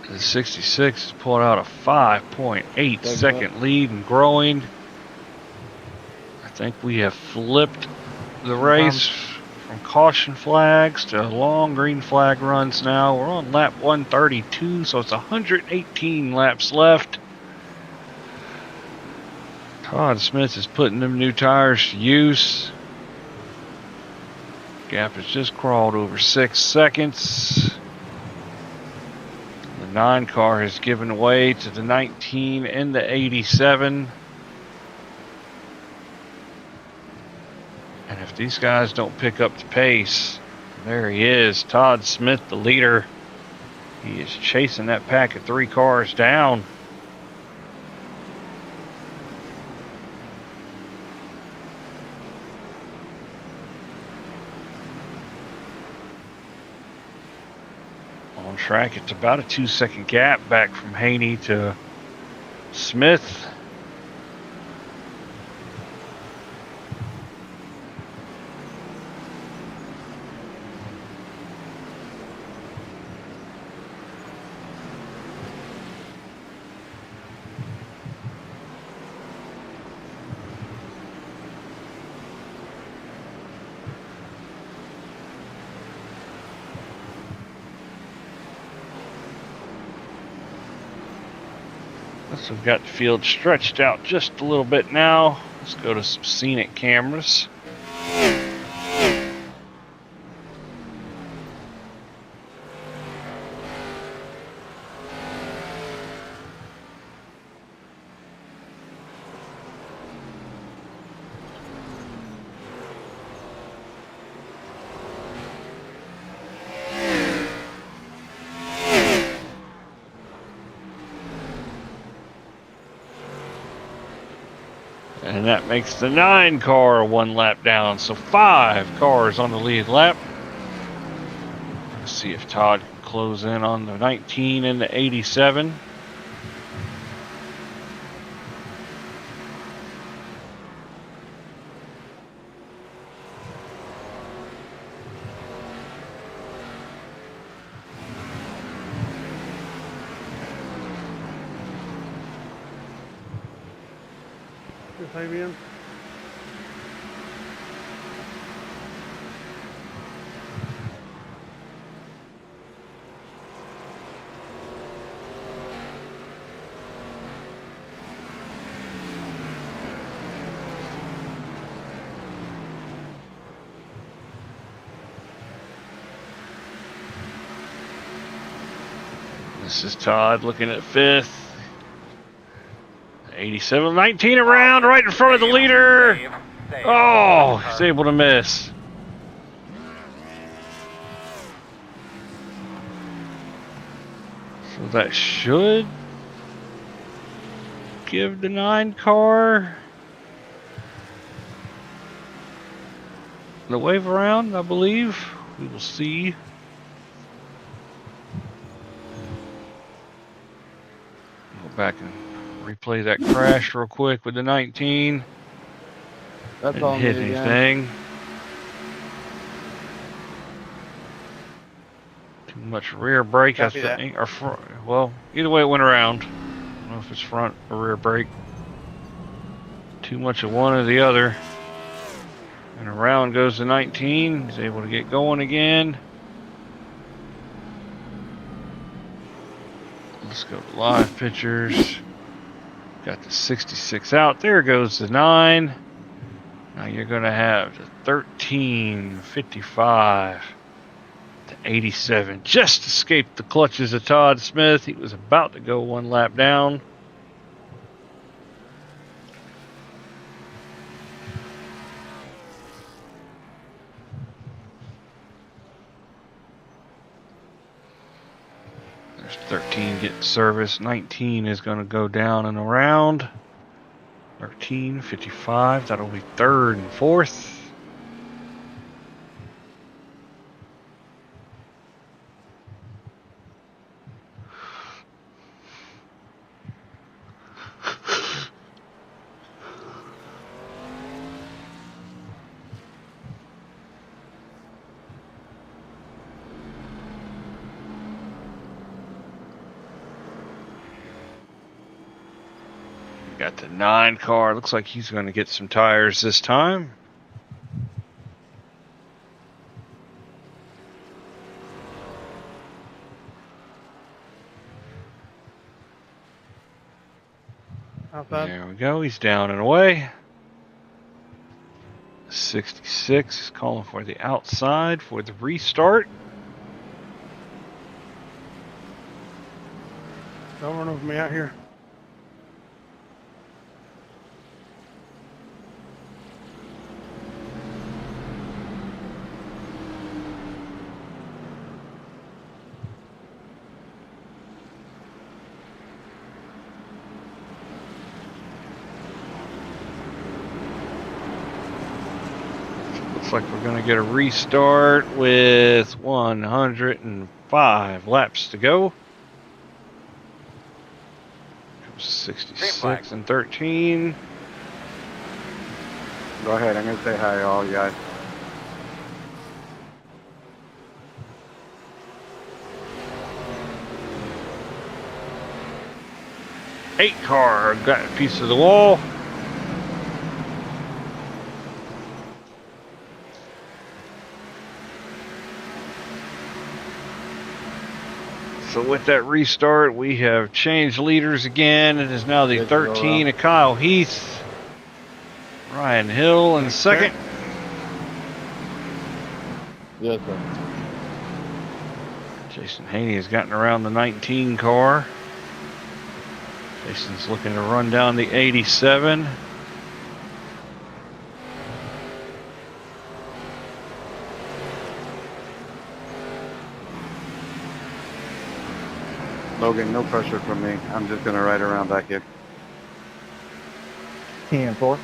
The 66 is pulling out a 5.8 second lead and growing. I think we have flipped the race from caution flags to long green flag runs now. We're on lap 132, so it's 118 laps left. Todd Smith is putting them new tires to use. Gap has just crawled over 6 seconds. The 9 car has given way to the 19 and the 87. And if these guys don't pick up the pace, there he is, Todd Smith, the leader. He is chasing that pack of 3 cars down. On track, it's about a 2-second gap back from Haney to Smith. So we've got the field stretched out just a little bit now. Let's go to some scenic cameras. And that makes the 9 car 1 lap down. So 5 cars on the lead lap. Let's see if Todd can close in on the 19 and the 87. Fabian. This is Todd looking at 5th. 87, 19 around, right in front of the leader. Oh, he's able to miss. So that should give the 9 car the wave around, I believe. We will see. Go back and replay that crash real quick with the 19. That's Didn't on hit me again. anything. Too much rear brake, Copy I that. think, or front. Well, either way it went around. I don't know if it's front or rear brake. Too much of one or the other. And around goes the 19. He's able to get going again. Let's go to live pictures. Got the 66 out. There goes the 9. Now you're going to have the 13, 55, to 87. Just escaped the clutches of Todd Smith. He was about to go 1 lap down. There's 13 getting service. 19 is going to go down and around. 13, 55. That'll be 3rd and 4th. Got the 9 car. Looks like he's going to get some tires this time. Outside. There we go. He's down and away. 66 is calling for the outside for the restart. Don't run over me out here. Looks like we're going to get a restart with 105 laps to go. 66 and 13. Go ahead. I'm gonna say hi to all you guys. Eight car got a piece of the wall. So with that restart, we have changed leaders again. It is now the 13 of Kyle Heath. Ryan Hill in second. Yes, sir. Jason Haney has gotten around the 19 car. Jason's looking to run down the 87. Logan, no pressure from me. I'm just gonna ride around back here. 10-4.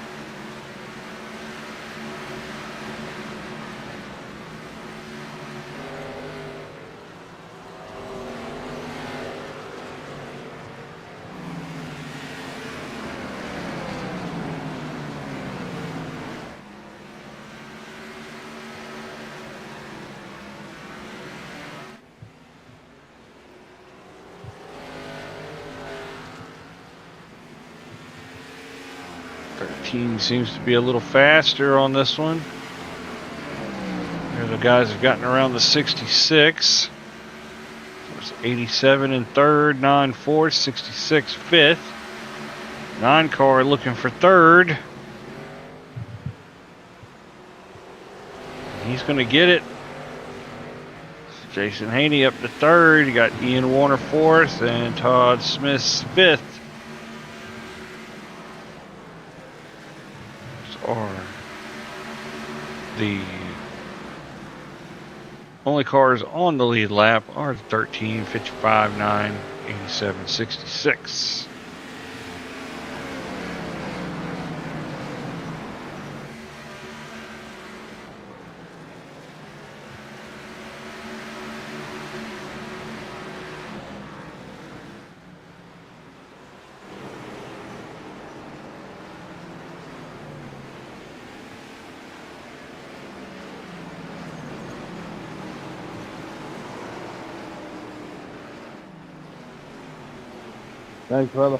Seems to be a little faster on this one. Here the guys have gotten around the 66. There's 87 in third, 9 fourth, 66 fifth. 9 car looking for third. He's going to get it. Jason Haney up to third. You got Ian Warner fourth and Todd Smith fifth. Are the only cars on the lead lap are 13, 55, 9, 87, 66. Thanks, brother.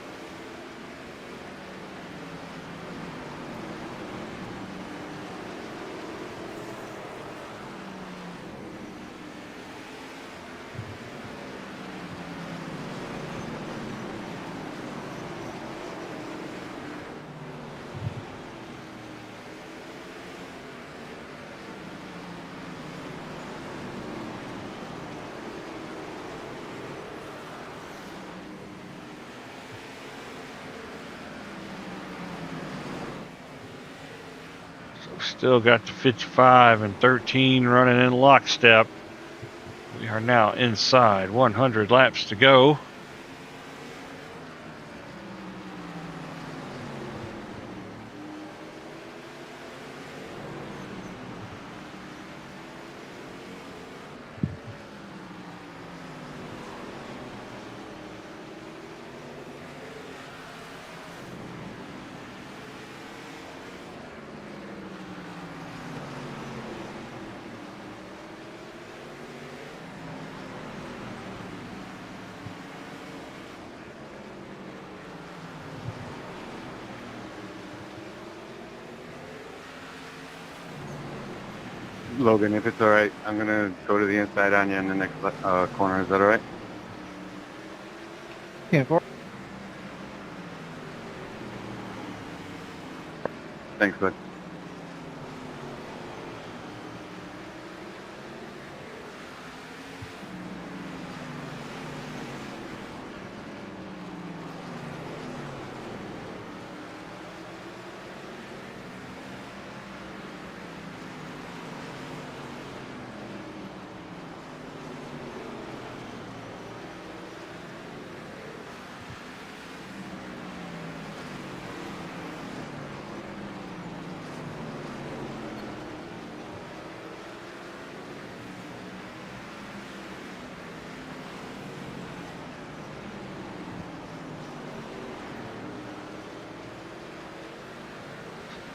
Still got the 55 and 13 running in lockstep. We are now inside 100 laps to go. Logan, if it's all right, I'm gonna go to the inside on you in the next corner. Is that all right? 10-4. Thanks, bud.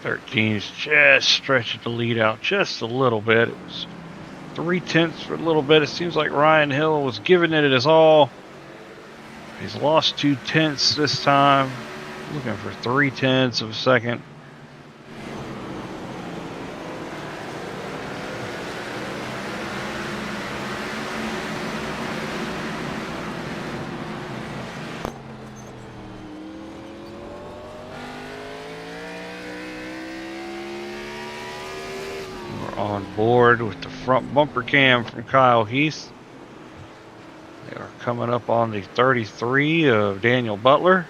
Thirteen's just stretching the lead out just a little bit. It was 3/10 for a little bit. It seems like Ryan Hill was giving it his all. He's lost 2/10 this time. Looking for 3/10 of a second. On board with the front bumper cam from Kyle Heath. They are coming up on the 33 of Daniel Butler.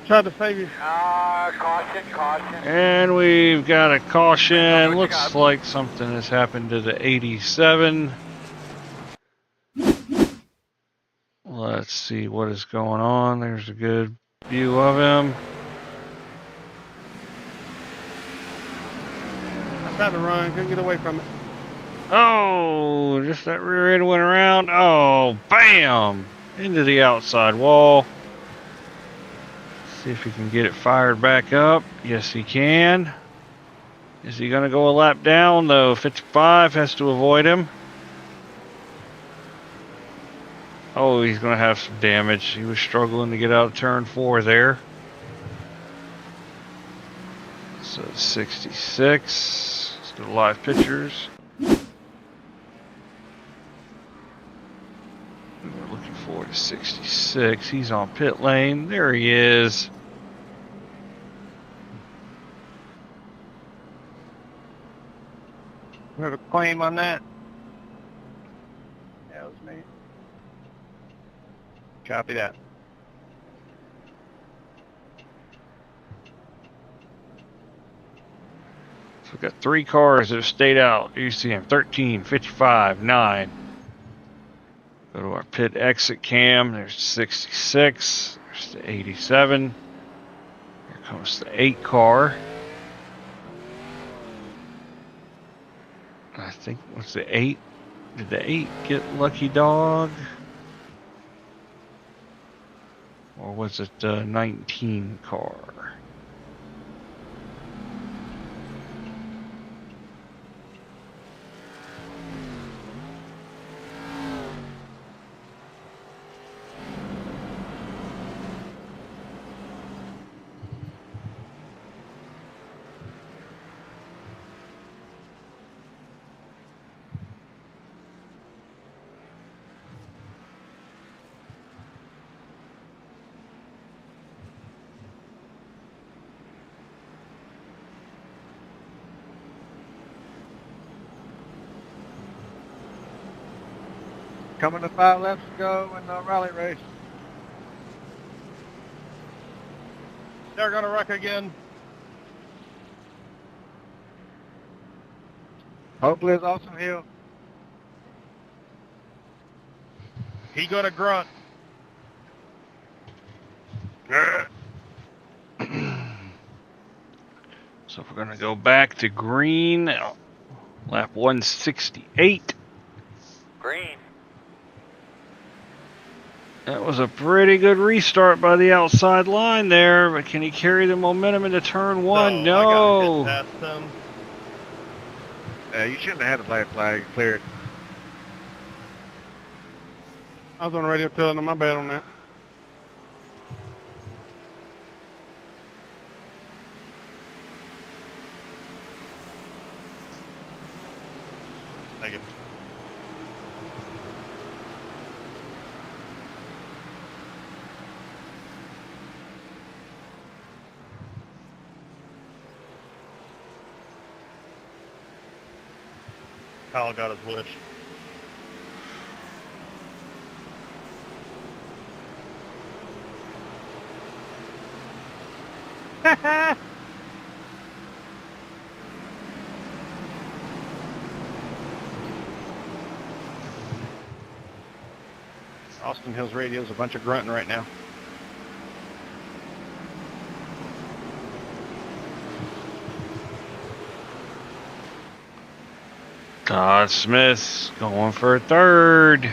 Tried to save you. Caution. And we've got a caution. Looks like something has happened to the 87. Let's see what is going on. There's a good view of him. I tried to run, couldn't get away from it. Oh, just that rear end went around. Oh, bam! Into the outside wall. See if he can get it fired back up. Yes, he can. Is he going to go a lap down, though? 55 has to avoid him. Oh, he's going to have some damage. He was struggling to get out of turn 4 there. So 66. Let's go to live pictures. We're looking forward to 66. He's on pit lane. There he is. We have a claim on that? Yeah, it was me. Copy that. So we've got 3 cars that have stayed out. You see him, 13, 55, 9. Go to our pit exit cam. There's 66. There's the 87. Here comes the 8 car. I think, what's the 8? Did the 8 get Lucky Dog? Or was it the 19 car? Coming to 5 laps to go in the rally race. They're going to wreck again. Hopefully it's Awesome Hill. He going to grunt. So we're going to go back to green. Lap 168. Green. That was a pretty good restart by the outside line there, but can he carry the momentum into turn 1? No. I gotta hit past him. You shouldn't have had the black flag cleared. I was on the radio telling them my bad on that. Thank you. Kyle got his wish. Austin Hills Radio's a bunch of grunting right now. Todd Smith going for a third.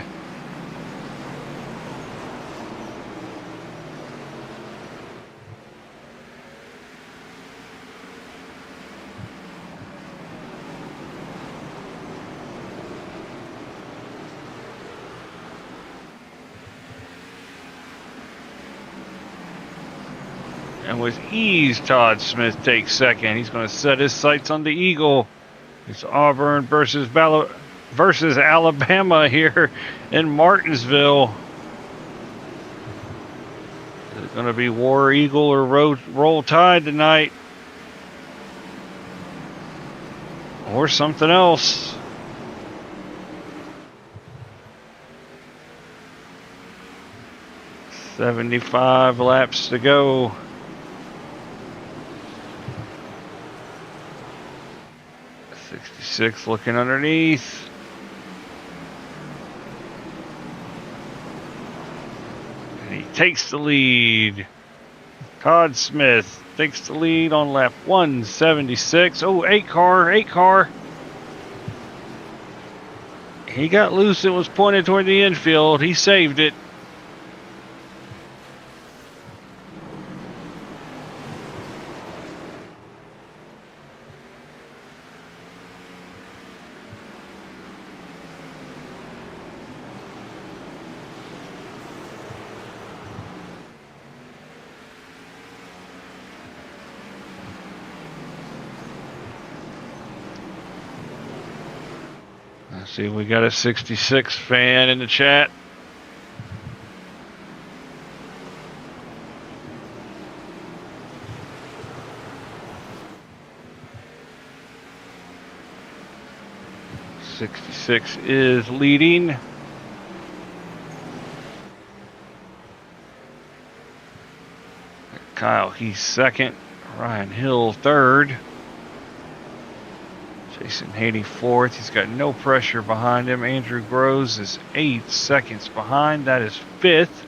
And with ease, Todd Smith takes second. He's going to set his sights on the Eagle. It's Auburn versus Alabama here in Martinsville. Is it going to be War Eagle or Roll Tide tonight? Or something else? "75 laps to go." '66 looking underneath. And he takes the lead. Todd Smith takes the lead on lap 176. Oh, 8 car. He got loose and was pointed toward the infield. He saved it. See, we got a 66 fan in the chat. '66 is leading. Kyle, he's second. Ryan Hill third. Jason Haney fourth. He's got no pressure behind him. Andrew Groves is 8 seconds behind. That is fifth.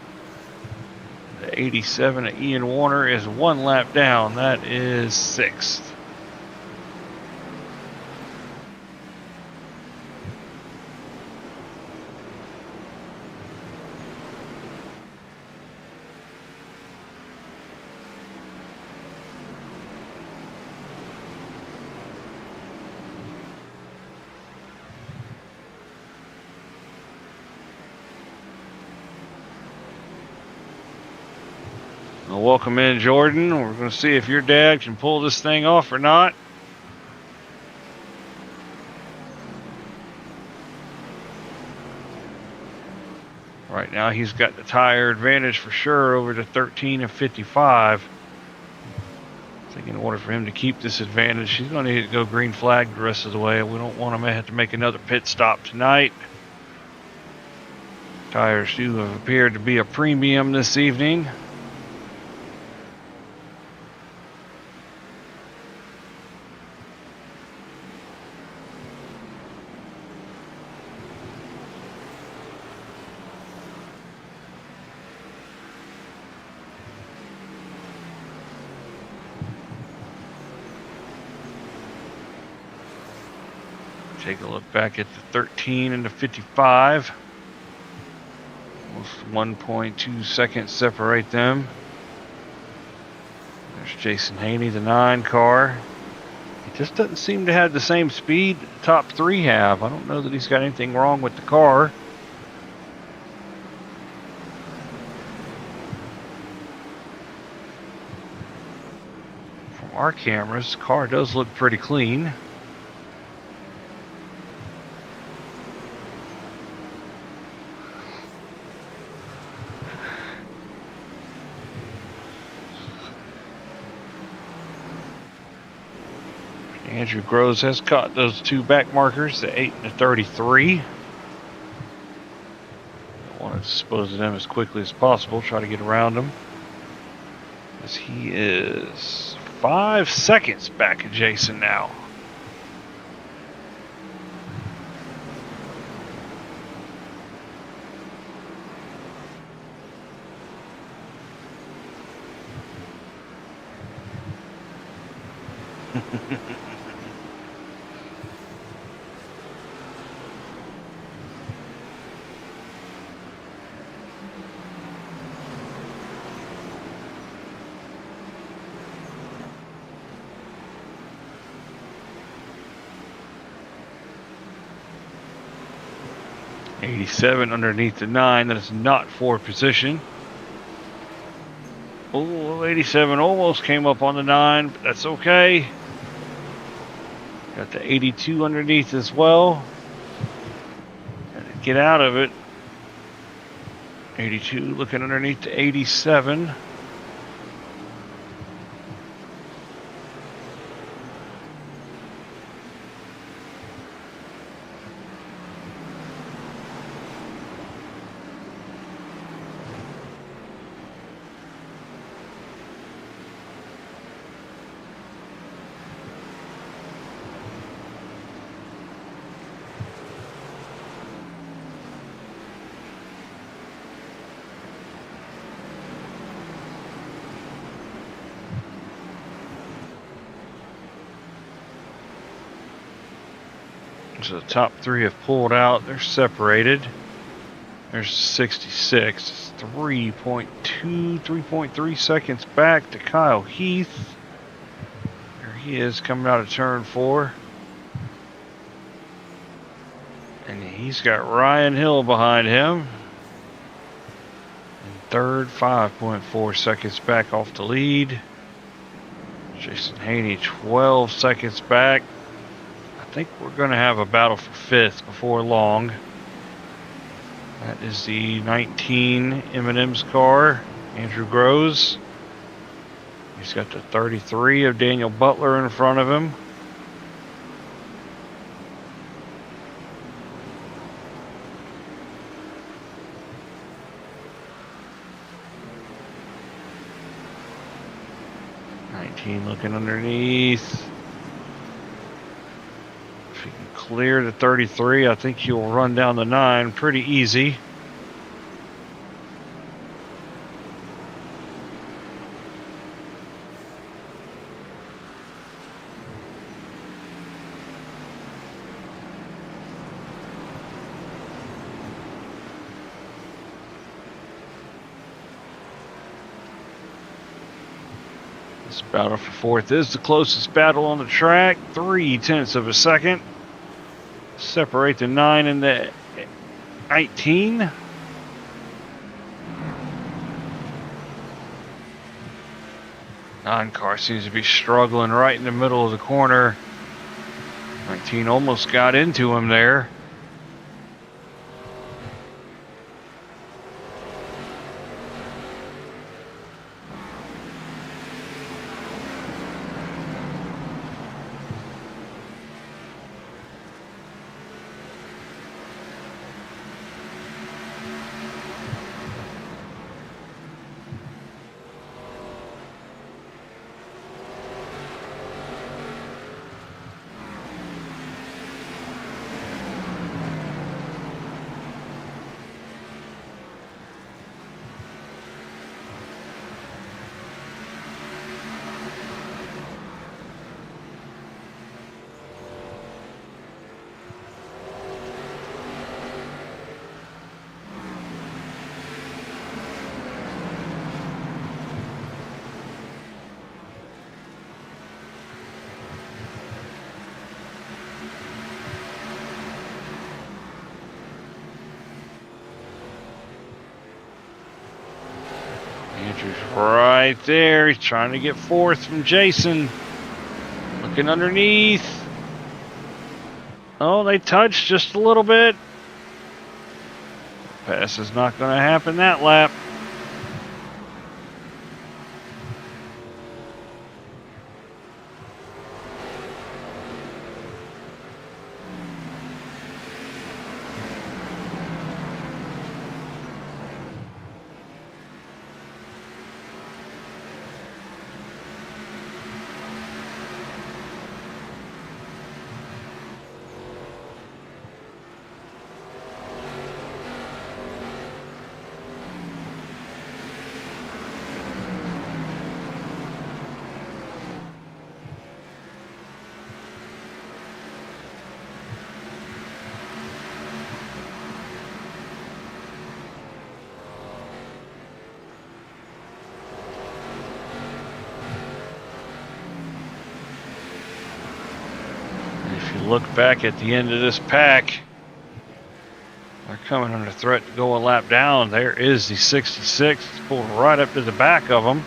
The 87 of Ian Warner is 1 lap down. That is sixth. Welcome in, Jordan. We're going to see if your dad can pull this thing off or not. Right now, he's got the tire advantage for sure over the 13 and 55. I think in order for him to keep this advantage, he's going to need to go green flag the rest of the way. We don't want him to have to make another pit stop tonight. Tires do have appeared to be a premium this evening. Take a look back at the 13 and the 55. Almost 1.2 seconds separate them. There's Jason Haney, the 9 car. He just doesn't seem to have the same speed the top 3 have. I don't know that he's got anything wrong with the car. From our cameras, the car does look pretty clean. Andrew Groves has caught those two back markers, the 8 and the 33. I want to dispose of them as quickly as possible, try to get around them. As he is 5 seconds back at Jason now. '87 underneath the 9. That is not for position. Oh, '87 almost came up on the 9, but that's okay. Got the 82 underneath as well. Gotta get out of it. 82 looking underneath the 87. So the top 3 have pulled out. They're separated. There's 66. It's 3.3 seconds back to Kyle Heath. There he is coming out of turn 4. And he's got Ryan Hill behind him. In third, 5.4 seconds back off the lead. Jason Haney, 12 seconds back. I think we're going to have a battle for 5th before long. That is the 19 M&M's car, Andrew Groves. He's got the 33 of Daniel Butler in front of him. Looking underneath. If you can clear the 33, I think you'll run down the 9 pretty easy. This battle for 4th is the closest battle on the track. 0.3 of a second. Separate the 9 and the 19. Car seems to be struggling right in the middle of the corner. 19 almost got into him there. Andrew's right there. He's trying to get 4th from Jason. Looking underneath. Oh, they touched just a little bit. Pass is not going to happen that lap. look back at the end of this pack, they're coming under threat to go a lap down. There is the 66. It's pulled right up to the back of them.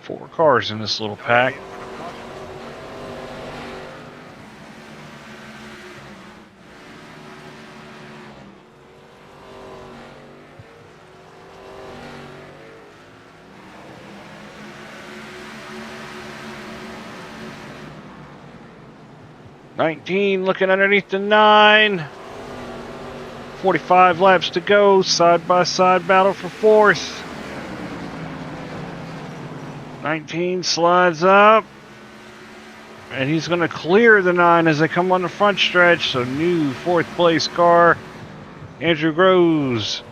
4 cars in this little pack. '19 looking underneath the 9. 45 laps to go. Side-by-side battle for 4th. 19 slides up. And he's going to clear the 9 as they come on the front stretch. So new 4th place car, Andrew Groves.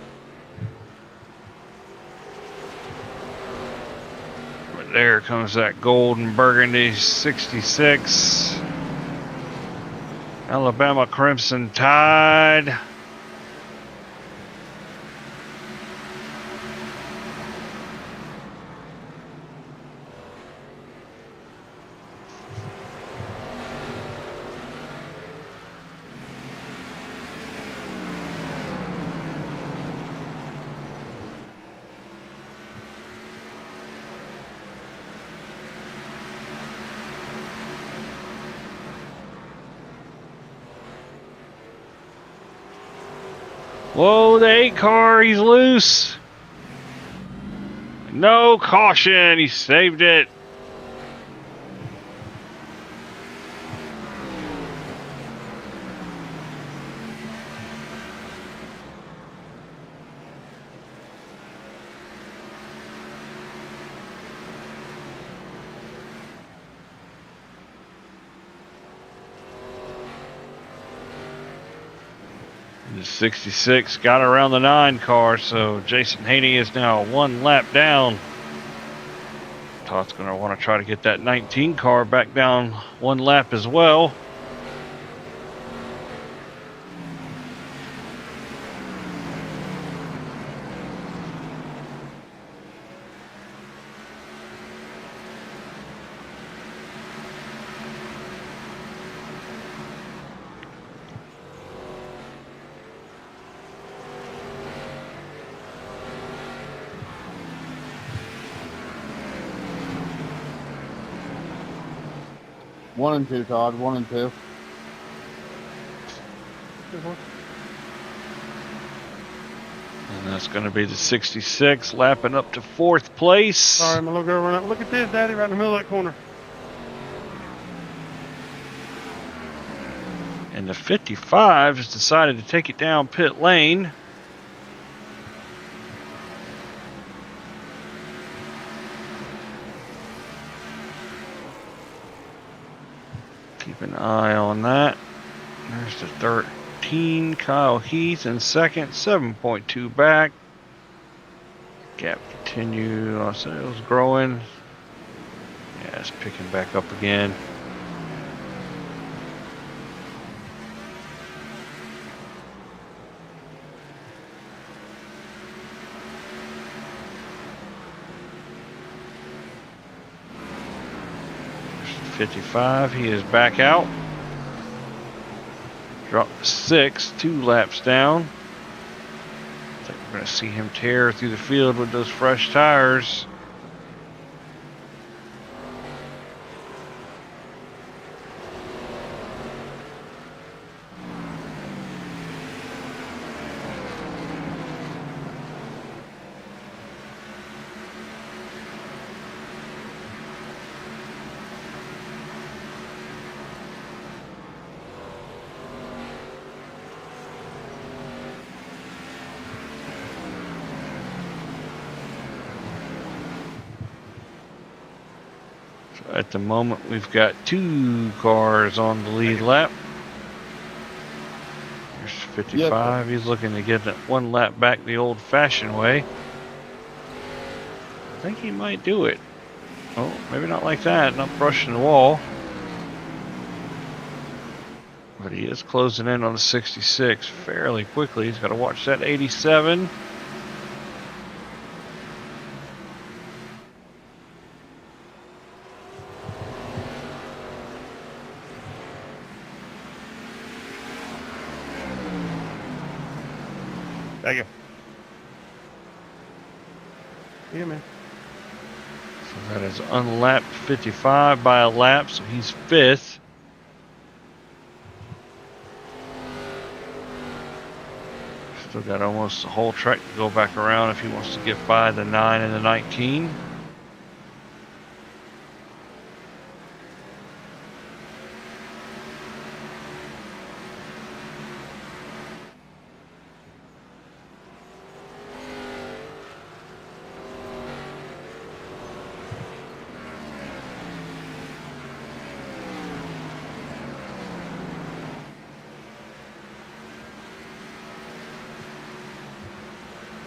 But there comes that gold and burgundy 66. Alabama Crimson Tide. Whoa, the 8 car, he's loose. No caution, he saved it. The 66 got around the 9 car, so Jason Haney is now 1 lap down. Todd's going to want to try to get that 19 car back down 1 lap as well. One and two, Todd. 1 and 2. And that's going to be the 66 lapping up to 4th place. Sorry, my little girl run up. Look at this, Daddy, right in the middle of that corner. And the 55 has decided to take it down pit lane. Keep an eye on that. There's the 13, Kyle Heath in second, 7.2 back. Gap continue. I said it was growing. Yeah, it's picking back up again. There's the 55. He is back out. Dropped to 6, 2 laps down. I think we're going to see him tear through the field with those fresh tires. At the moment, we've got 2 cars on the lead lap. There's 55. He's looking to get that 1 lap back the old-fashioned way. I think he might do it. Oh, maybe not like that, not brushing the wall. But he is closing in on the 66 fairly quickly. He's got to watch that 87. Yeah, man. So that is unlapped 55 by a lap, so he's 5th. Still got almost the whole track to go back around if he wants to get by the 9 and the 19.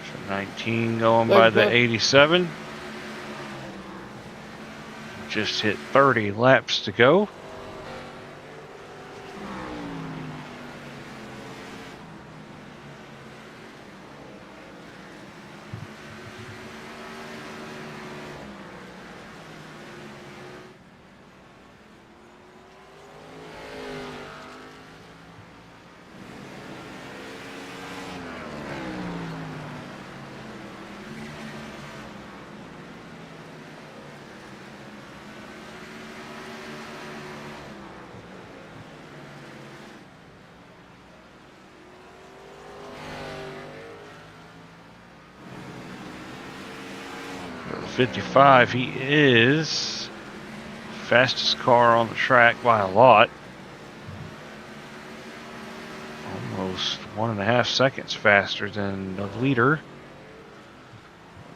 So 19 going by the 87. Just hit 30 laps to go. The 55, he is fastest car on the track by a lot. Almost 1.5 seconds faster than the leader.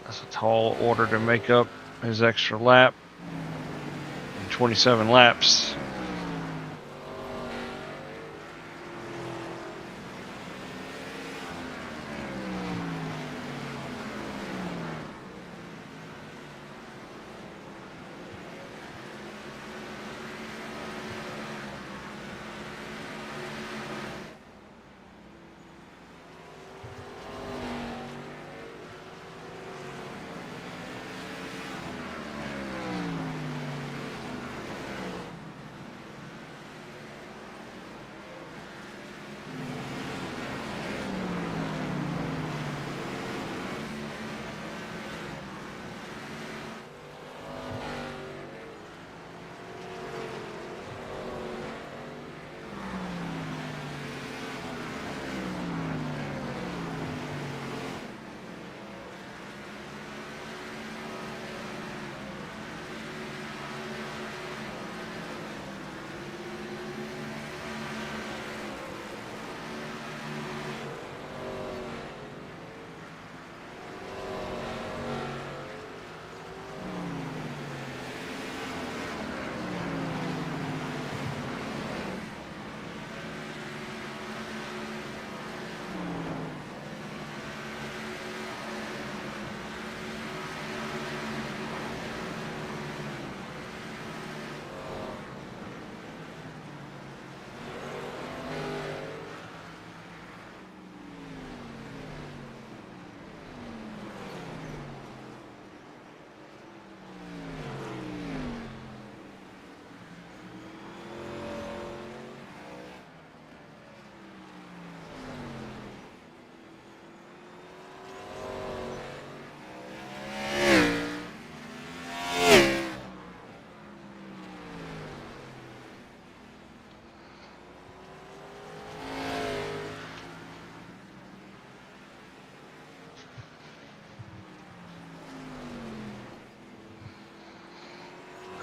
That's a tall order to make up his extra lap. 27 laps.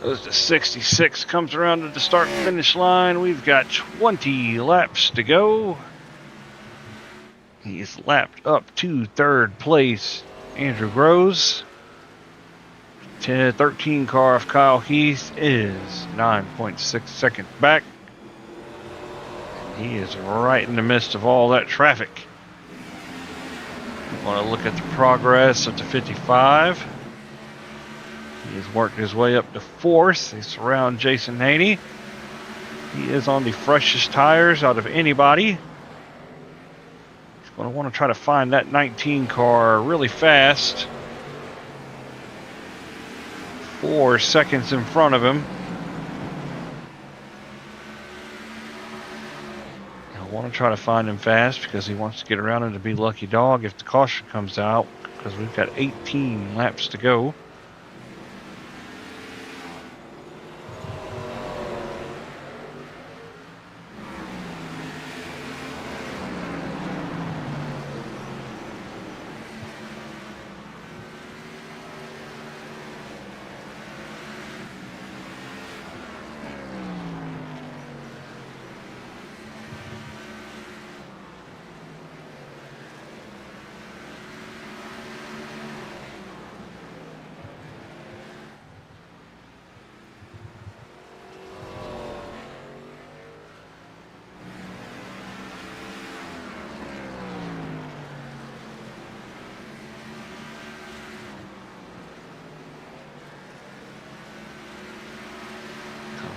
Goes to 66, comes around to the start and finish line. We've got 20 laps to go. He's lapped up to 3rd place. Andrew Groves. 13 car of Kyle Heath is 9.6 seconds back. He is right in the midst of all that traffic. We want to look at the progress of the 55. He has worked his way up to 4th. He's around Jason Haney. He is on the freshest tires out of anybody. He's going to want to try to find that 19 car really fast. 4 seconds in front of him. He'll want to try to find him fast because he wants to get around him to be lucky dog if the caution comes out. because we've got 18 laps to go.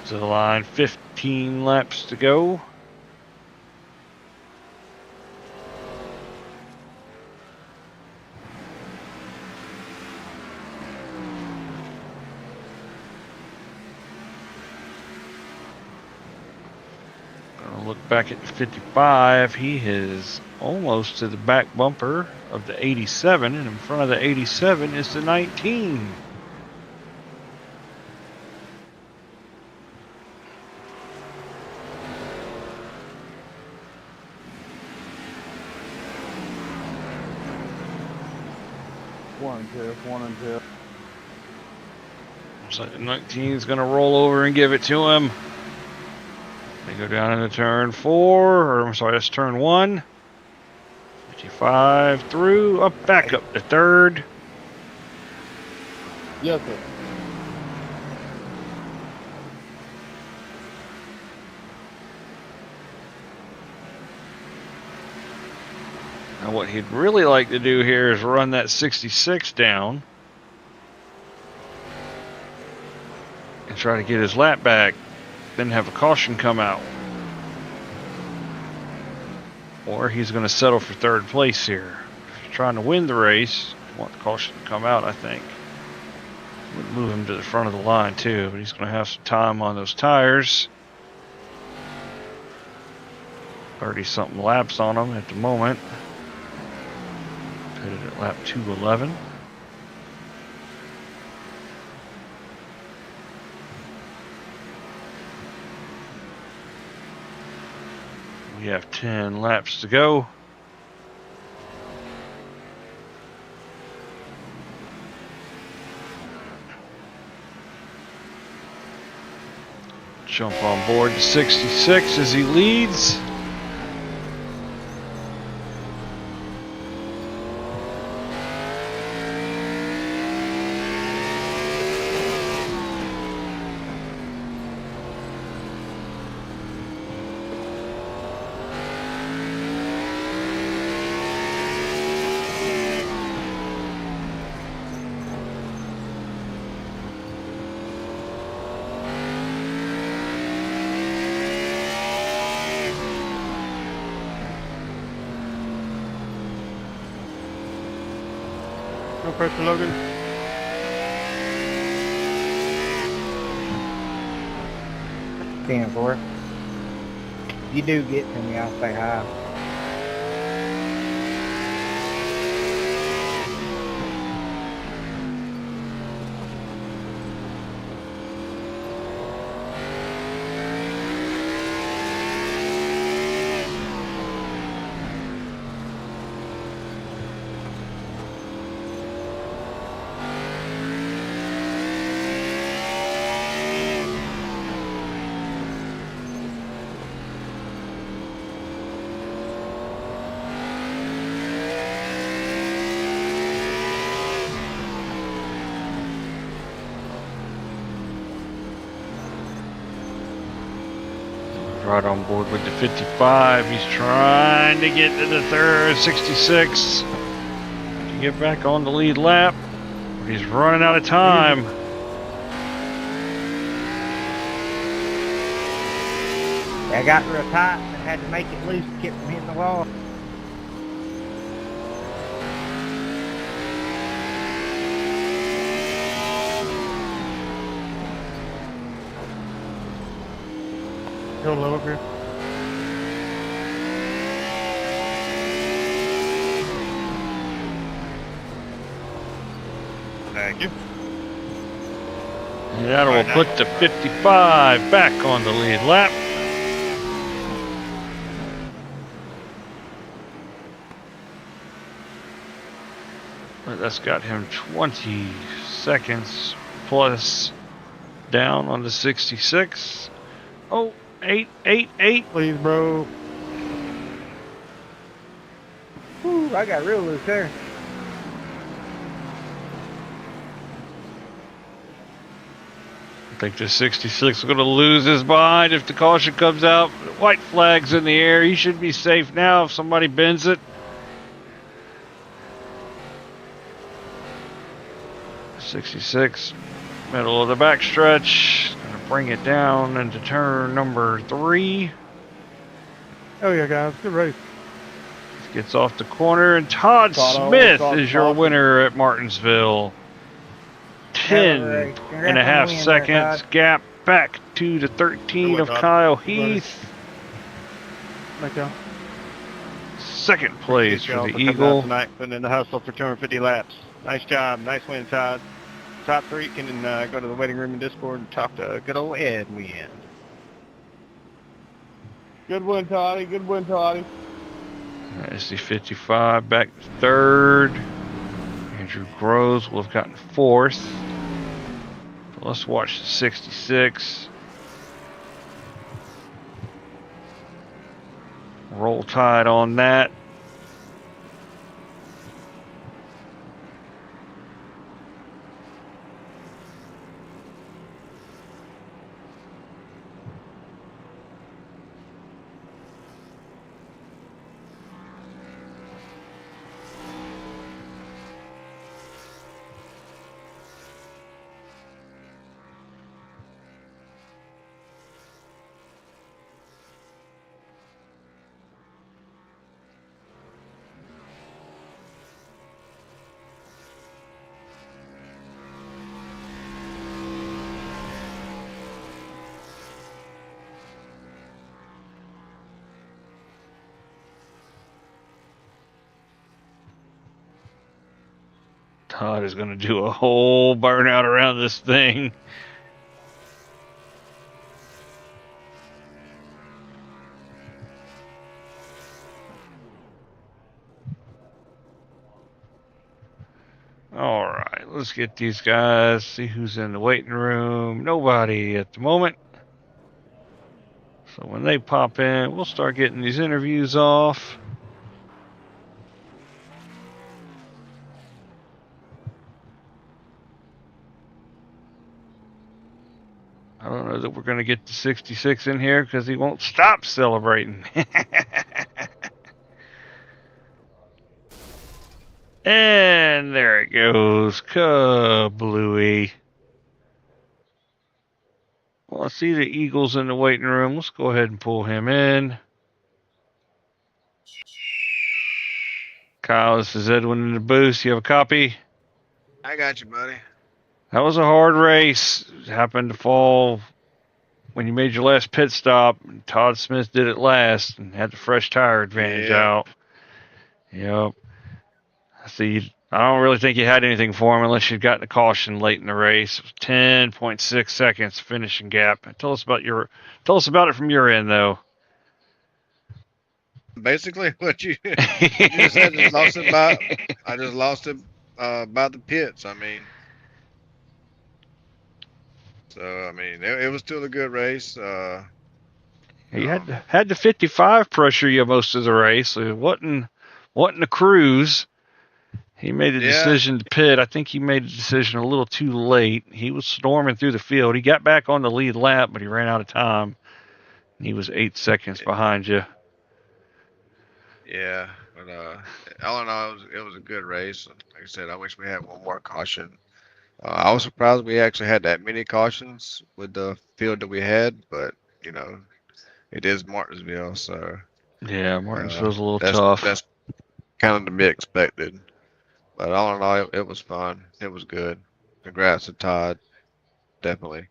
To the line, 15 laps to go. Gonna look back at the 55. He is almost to the back bumper of the 87, and in front of the 87 is the 19. One and two. Looks like the 19 is going to roll over and give it to him. They go down into turn 4, or I'm sorry, that's turn 1. 55 through, up, back up to third. Yes, sir. Now what he'd really like to do here is run that 66 down and try to get his lap back, then have a caution come out. Or he's going to settle for third place here. If you're trying to win the race, you want the caution to come out, I think. Would move him to the front of the line too, but he's going to have some time on those tires. 30-something laps on him at the moment. Headed at lap 211. We have 10 laps to go. Jump on board to 66 as he leads. No pressure, Logan. Stand for it. If you do get to me, I'll say hi. Right on board with the 55. He's trying to get to the third, 66. To get back on the lead lap. But he's running out of time. I got real tight and had to make it loose to keep from hitting the wall. Go low up here. Thank you. And that will put the 55 back on the lead lap. But that's got him 20 seconds plus down on the 66. Oh, 8. Please, bro. Whew, I got real loose there. I think the 66 is going to lose his mind if the caution comes out. White flag's in the air. He should be safe now if somebody bends it. 66, middle of the backstretch. Going to bring it down into turn number 3. Oh yeah, guys, good race. Gets off the corner, and Todd Smith is your winner at Martinsville. 10.5 seconds gap back to the 13 of Kyle Heath. Thank you. Second place for the coming out Eagle. tonight, putting in the hustle for 250 laps. Nice job. Nice win, Todd. Top 3 can go to the waiting room in Discord and talk to good old Ed Win. Good win, Toddy. Good win, Toddy. There's the 55 back to 3rd. Andrew Groves will have gotten 4th. So let's watch the 66. Roll Tide on that. Todd is going to do a whole burnout around this thing. All right, let's get these guys, see who's in the waiting room. Nobody at the moment. So when they pop in, we'll start getting these interviews off. I don't know that we're going to get the 66 in here because he won't stop celebrating. And there it goes. Kablooey. Well, I see the Eagles in the waiting room. Let's go ahead and pull him in. Kyle, this is Edwin in the booth. You have a copy? I got you, buddy. That was a hard race. It happened to fall when you made your last pit stop. Todd Smith did it last and had the fresh tire advantage out. Yep. See, I don't really think you had anything for him unless you'd gotten a caution late in the race. It was 10.6 seconds finishing gap. Tell us about it from your end, though. Basically, what you just said, I just lost it about the pits. I mean, so I mean, it was still a good race. He had the 55 pressure you most of the race. It wasn't a cruise. He made a decision to pit. I think he made a decision a little too late. He was storming through the field. He got back on the lead lap, but he ran out of time. He was 8 seconds behind you. Yeah, but all in all, it was a good race. Like I said, I wish we had one more caution. I was surprised we actually had that many cautions with the field that we had, but you know, it is Martinsville, so yeah, Martinsville's a little tough. That's kind of to be expected. But all in all, it was fun. It was good. Congrats to Todd, definitely.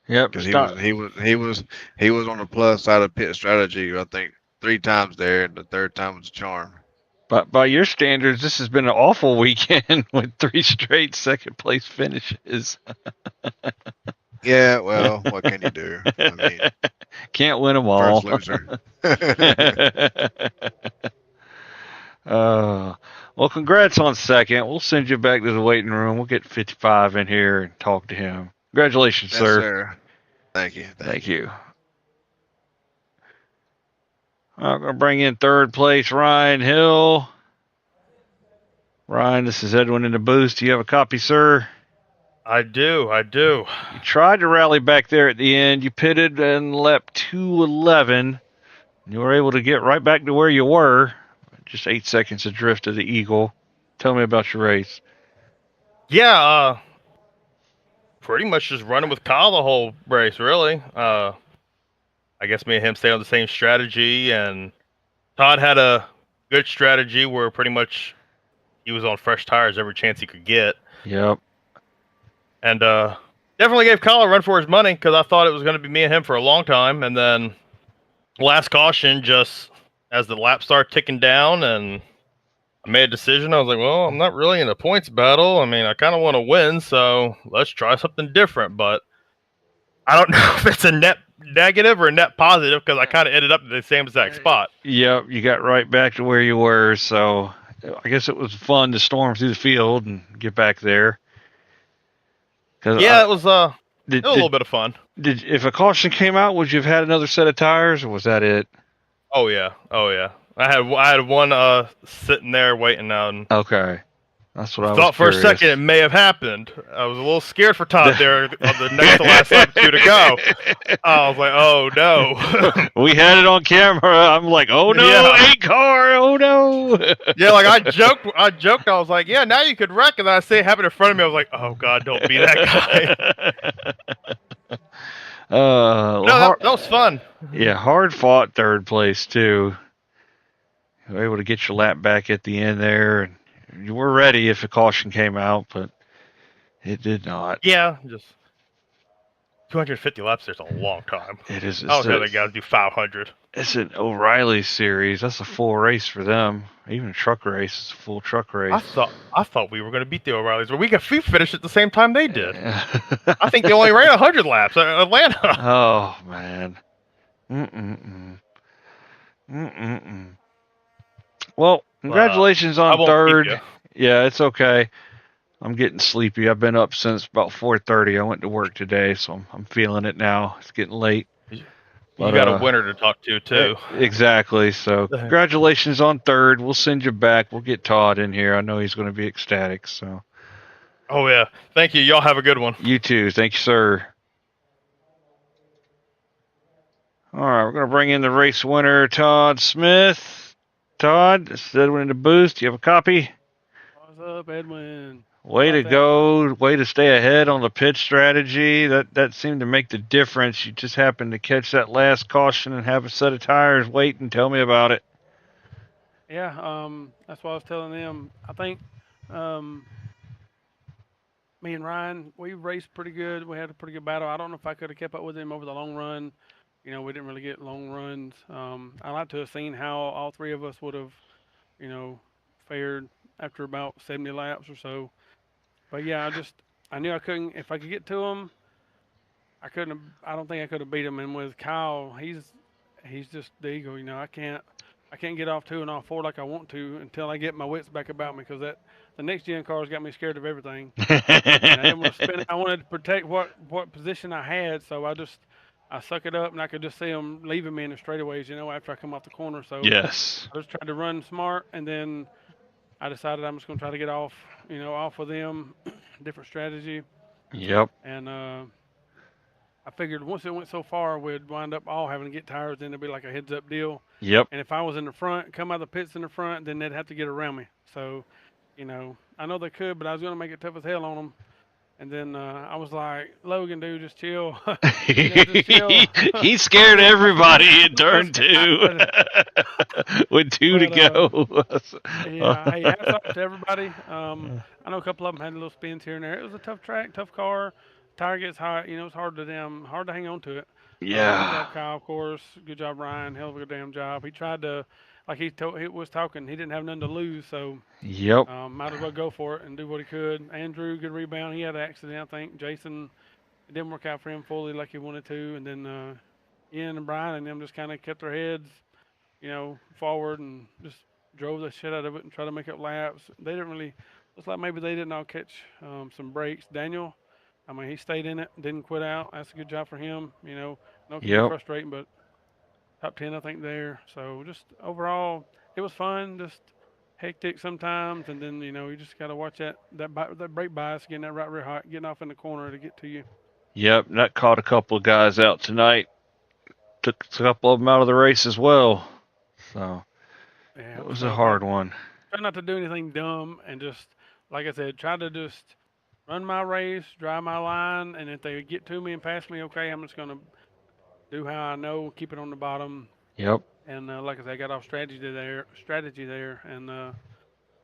Yep, because he was on the plus side of pit strategy. I think 3 times there, and the 3rd time was a charm. But by your standards, this has been an awful weekend with 3 straight second place finishes. Yeah, well, what can you do? I mean, Can't win them all. first loser. Well, congrats on second. We'll send you back to the waiting room. We'll get 55 in here and talk to him. Congratulations, Yes, sir. sir. Thank you. Thank you. I'm going to bring in third place, Ryan Hill. Ryan, this is Edwin in the booth. Do you have a copy, sir? I do. You tried to rally back there at the end. You pitted and lap 211. You were able to get right back to where you were. Just 8 seconds adrift of the Eagle. Tell me about your race. Yeah, pretty much just running with Kyle the whole race, really. I guess me and him stayed on the same strategy, and Todd had a good strategy where pretty much he was on fresh tires every chance he could get. Yep. And definitely gave Kyle a run for his money because I thought it was going to be me and him for a long time. And then last caution, just as the lap started ticking down and I made a decision, I was like, well, I'm not really in a points battle. I mean, I kind of want to win, so let's try something different. But I don't know if it's a net negative or a net positive because I kind of ended up in the same exact spot. Yep, you got right back to where you were, so I guess it was fun to storm through the field and get back there. Yeah, it was a little bit of fun. If a caution came out, would you have had another set of tires, or was that it? Oh yeah. I had one sitting there waiting on. Okay, that's what I thought was for curious. a second it may have happened. I was a little scared for Todd there on the next to last lap to go. I was like, oh no. We had it on camera. I'm like, oh no, Yeah. 8 car, oh no. Yeah, like I joked. I was like, yeah, now you could wreck, and I see it happen in front of me. I was like, oh god, don't be that guy. That was fun. Yeah, hard fought third place too. You were able to get your lap back at the end there, and you were ready if a caution came out, but it did not. Yeah, just 250 laps. There's a long time. It is. I was the guys do 500. It's an O'Reilly series. That's a full race for them. Even a truck race is a full truck race. I thought we were going to beat the O'Reillys, but we finished at the same time they did. I think they only ran 100 laps at Atlanta. Oh man. Well, congratulations on third. Yeah, it's okay. I'm getting sleepy. I've been up since about 4:30. I went to work today, so I'm feeling it now. It's getting late. You got a winner to talk to, too. Exactly. So congratulations on third. We'll send you back. We'll get Todd in here. I know he's going to be ecstatic. So. Oh, yeah. Thank you. Y'all have a good one. You too. Thank you, sir. All right, we're going to bring in the race winner, Todd Smith. Todd, this is Edwin in the booth. Do you have a copy? What's up, Edwin? Way to go. Way to stay ahead on the pit strategy. That seemed to make the difference. You just happened to catch that last caution and have a set of tires waiting. Tell me about it. Yeah, that's what I was telling them. I think me and Ryan, we raced pretty good. We had a pretty good battle. I don't know if I could have kept up with him over the long run. You know, we didn't really get long runs. I like to have seen how all three of us would have, fared after about 70 laps or so. But yeah, I knew I couldn't. If I could get to him, I couldn't. I don't think I could have beat him. And with Kyle, he's just the eagle. I can't get off 2 and off 4 like I want to until I get my wits back about me, because the next gen cars got me scared of everything. I wanted to protect what position I had, so I suck it up, and I could just see them leaving me in the straightaways, after I come off the corner. So yes, I just tried to run smart, and then I decided I'm just going to try to get off of them, different strategy. Yep. And I figured once it went so far, we'd wind up all having to get tires, then it'd be like a heads-up deal. Yep. And if I was in the front, come out of the pits in the front, then they'd have to get around me. So, I know they could, but I was going to make it tough as hell on them. And then I was like, Logan, dude, just chill. Just chill. He scared everybody in turn 2 with 2 to go. Yeah, hey, hats off to everybody. I know a couple of them had little spins here and there. It was a tough track, tough car. Tire gets hot. It's hard to hang on to it. Yeah. Good job, Kyle, of course. Good job, Ryan. Hell of a damn job. He tried to like he was talking, he didn't have nothing to lose, so Yep. might as well go for it and do what he could. Andrew, good rebound. He had an accident, I think. Jason, it didn't work out for him fully like he wanted to, and then Ian and Brian and them just kind of kept their heads, forward and just drove the shit out of it and tried to make up laps. They didn't really. Looks like maybe they didn't all catch some breaks. Daniel, I mean, he stayed in it, didn't quit out. That's a good job for him. No, it can be Yep. frustrating, but top 10, I think, there. So just overall, it was fun. Just hectic sometimes, and then you just got to watch that brake bias, getting that right rear hot, getting off in the corner to get to you. Yep. That caught a couple of guys out tonight. Took a couple of them out of the race as well. So Yeah, it it was a tough. hard one. Try not to do anything dumb, and just like I said, try to just run my race, drive my line, and if they get to me and pass me, okay, I'm just gonna do how I know, keep it on the bottom. Yep. And like I said, I got off strategy there, and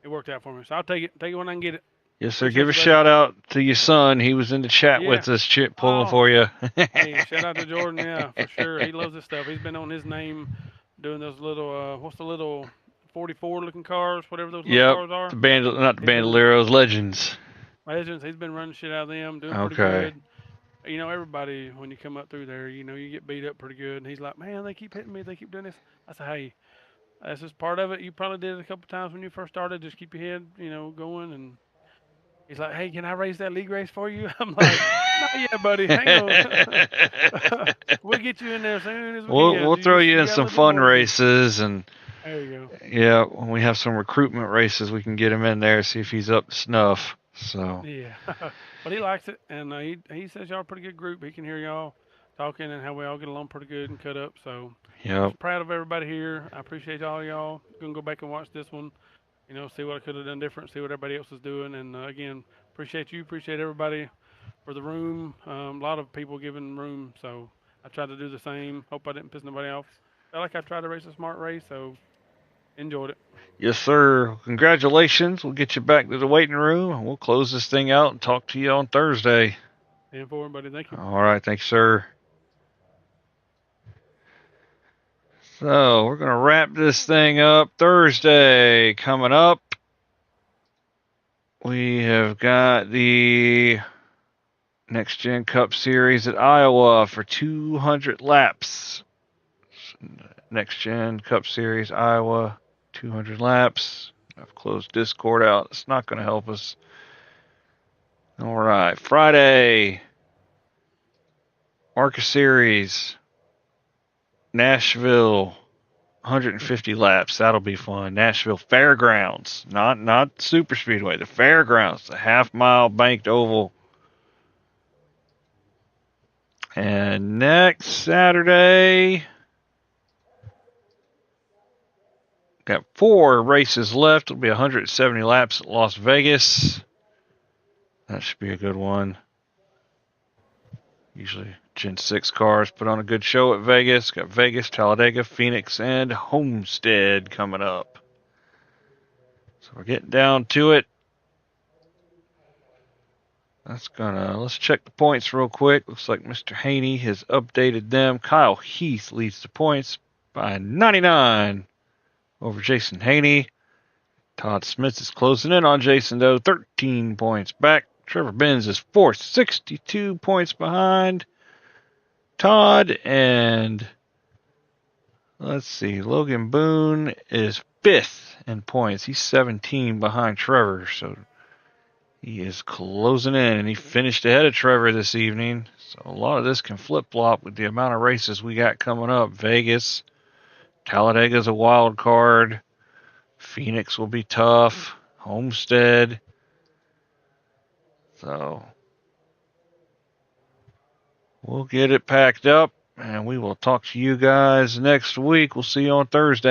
it worked out for me. So I'll take it when I can get it. Yes, sir. Appreciate Give a you, buddy. shout out to your son. He was in the chat Yeah. with us, pulling Oh. for you. Hey, shout out to Jordan, yeah, for sure. He loves this stuff. He's been on his name doing those little, what's the little 44 looking cars, whatever those little Yep. cars are. Not the He's been Bandoleros, Legends. Legends. He's been running shit out of them, doing pretty Okay. good. Everybody, when you come up through there, you get beat up pretty good. And he's like, man, they keep hitting me. They keep doing this. I said, hey, that's just part of it. You probably did it a couple times when you first started. Just keep your head, going. And he's like, hey, can I race that league race for you? I'm like, not yet, buddy. Hang on. We'll get you in there as soon as we can. We'll throw you in got a some little bit fun more to do. races, and There you go. yeah, when we have some recruitment races, we can get him in there, see if he's up to snuff. So Yeah, but he likes it, and he says y'all are a pretty good group. He can hear y'all talking and how we all get along pretty good and cut up. So yep. just proud of everybody here. I appreciate all y'all. Gonna go back and watch this one. See what I could have done different. See what everybody else is doing. And again, appreciate you. Appreciate everybody for the room. A lot of people giving room, so I tried to do the same. Hope I didn't piss nobody off. Felt like I tried to race a smart race, so enjoyed it. Yes, sir. Congratulations. We'll get you back to the waiting room, and we'll close this thing out and talk to you on Thursday. And for everybody, thank you. All right. Thanks, sir. So we're going to wrap this thing up. Thursday coming up. We have got the Next Gen Cup Series at Iowa for 200 laps. Next Gen Cup Series, Iowa, 200 laps. I've closed Discord out. It's not going to help us. All right. Friday, ARCA Series, Nashville, 150 laps. That'll be fun. Nashville Fairgrounds, not Super Speedway, the Fairgrounds, the half-mile banked oval. And next Saturday, got 4 races left. It'll be 170 laps at Las Vegas. That should be a good one. Usually Gen 6 cars put on a good show at Vegas. Got Vegas, Talladega, Phoenix, and Homestead coming up. So we're getting down to it. Let's check the points real quick. Looks like Mr. Haney has updated them. Kyle Heath leads the points by 99 over Jason Haney. Todd Smith is closing in on Jason, though, 13 points back. Trevor Benz is fourth, 62 points behind Todd. And let's see, Logan Boone is 5th in points. He's 17 behind Trevor, so he is closing in, and he finished ahead of Trevor this evening. So a lot of this can flip-flop with the amount of races we got coming up. Vegas, Talladega's a wild card. Phoenix will be tough. Homestead. So we'll get it packed up, and we will talk to you guys next week. We'll see you on Thursday.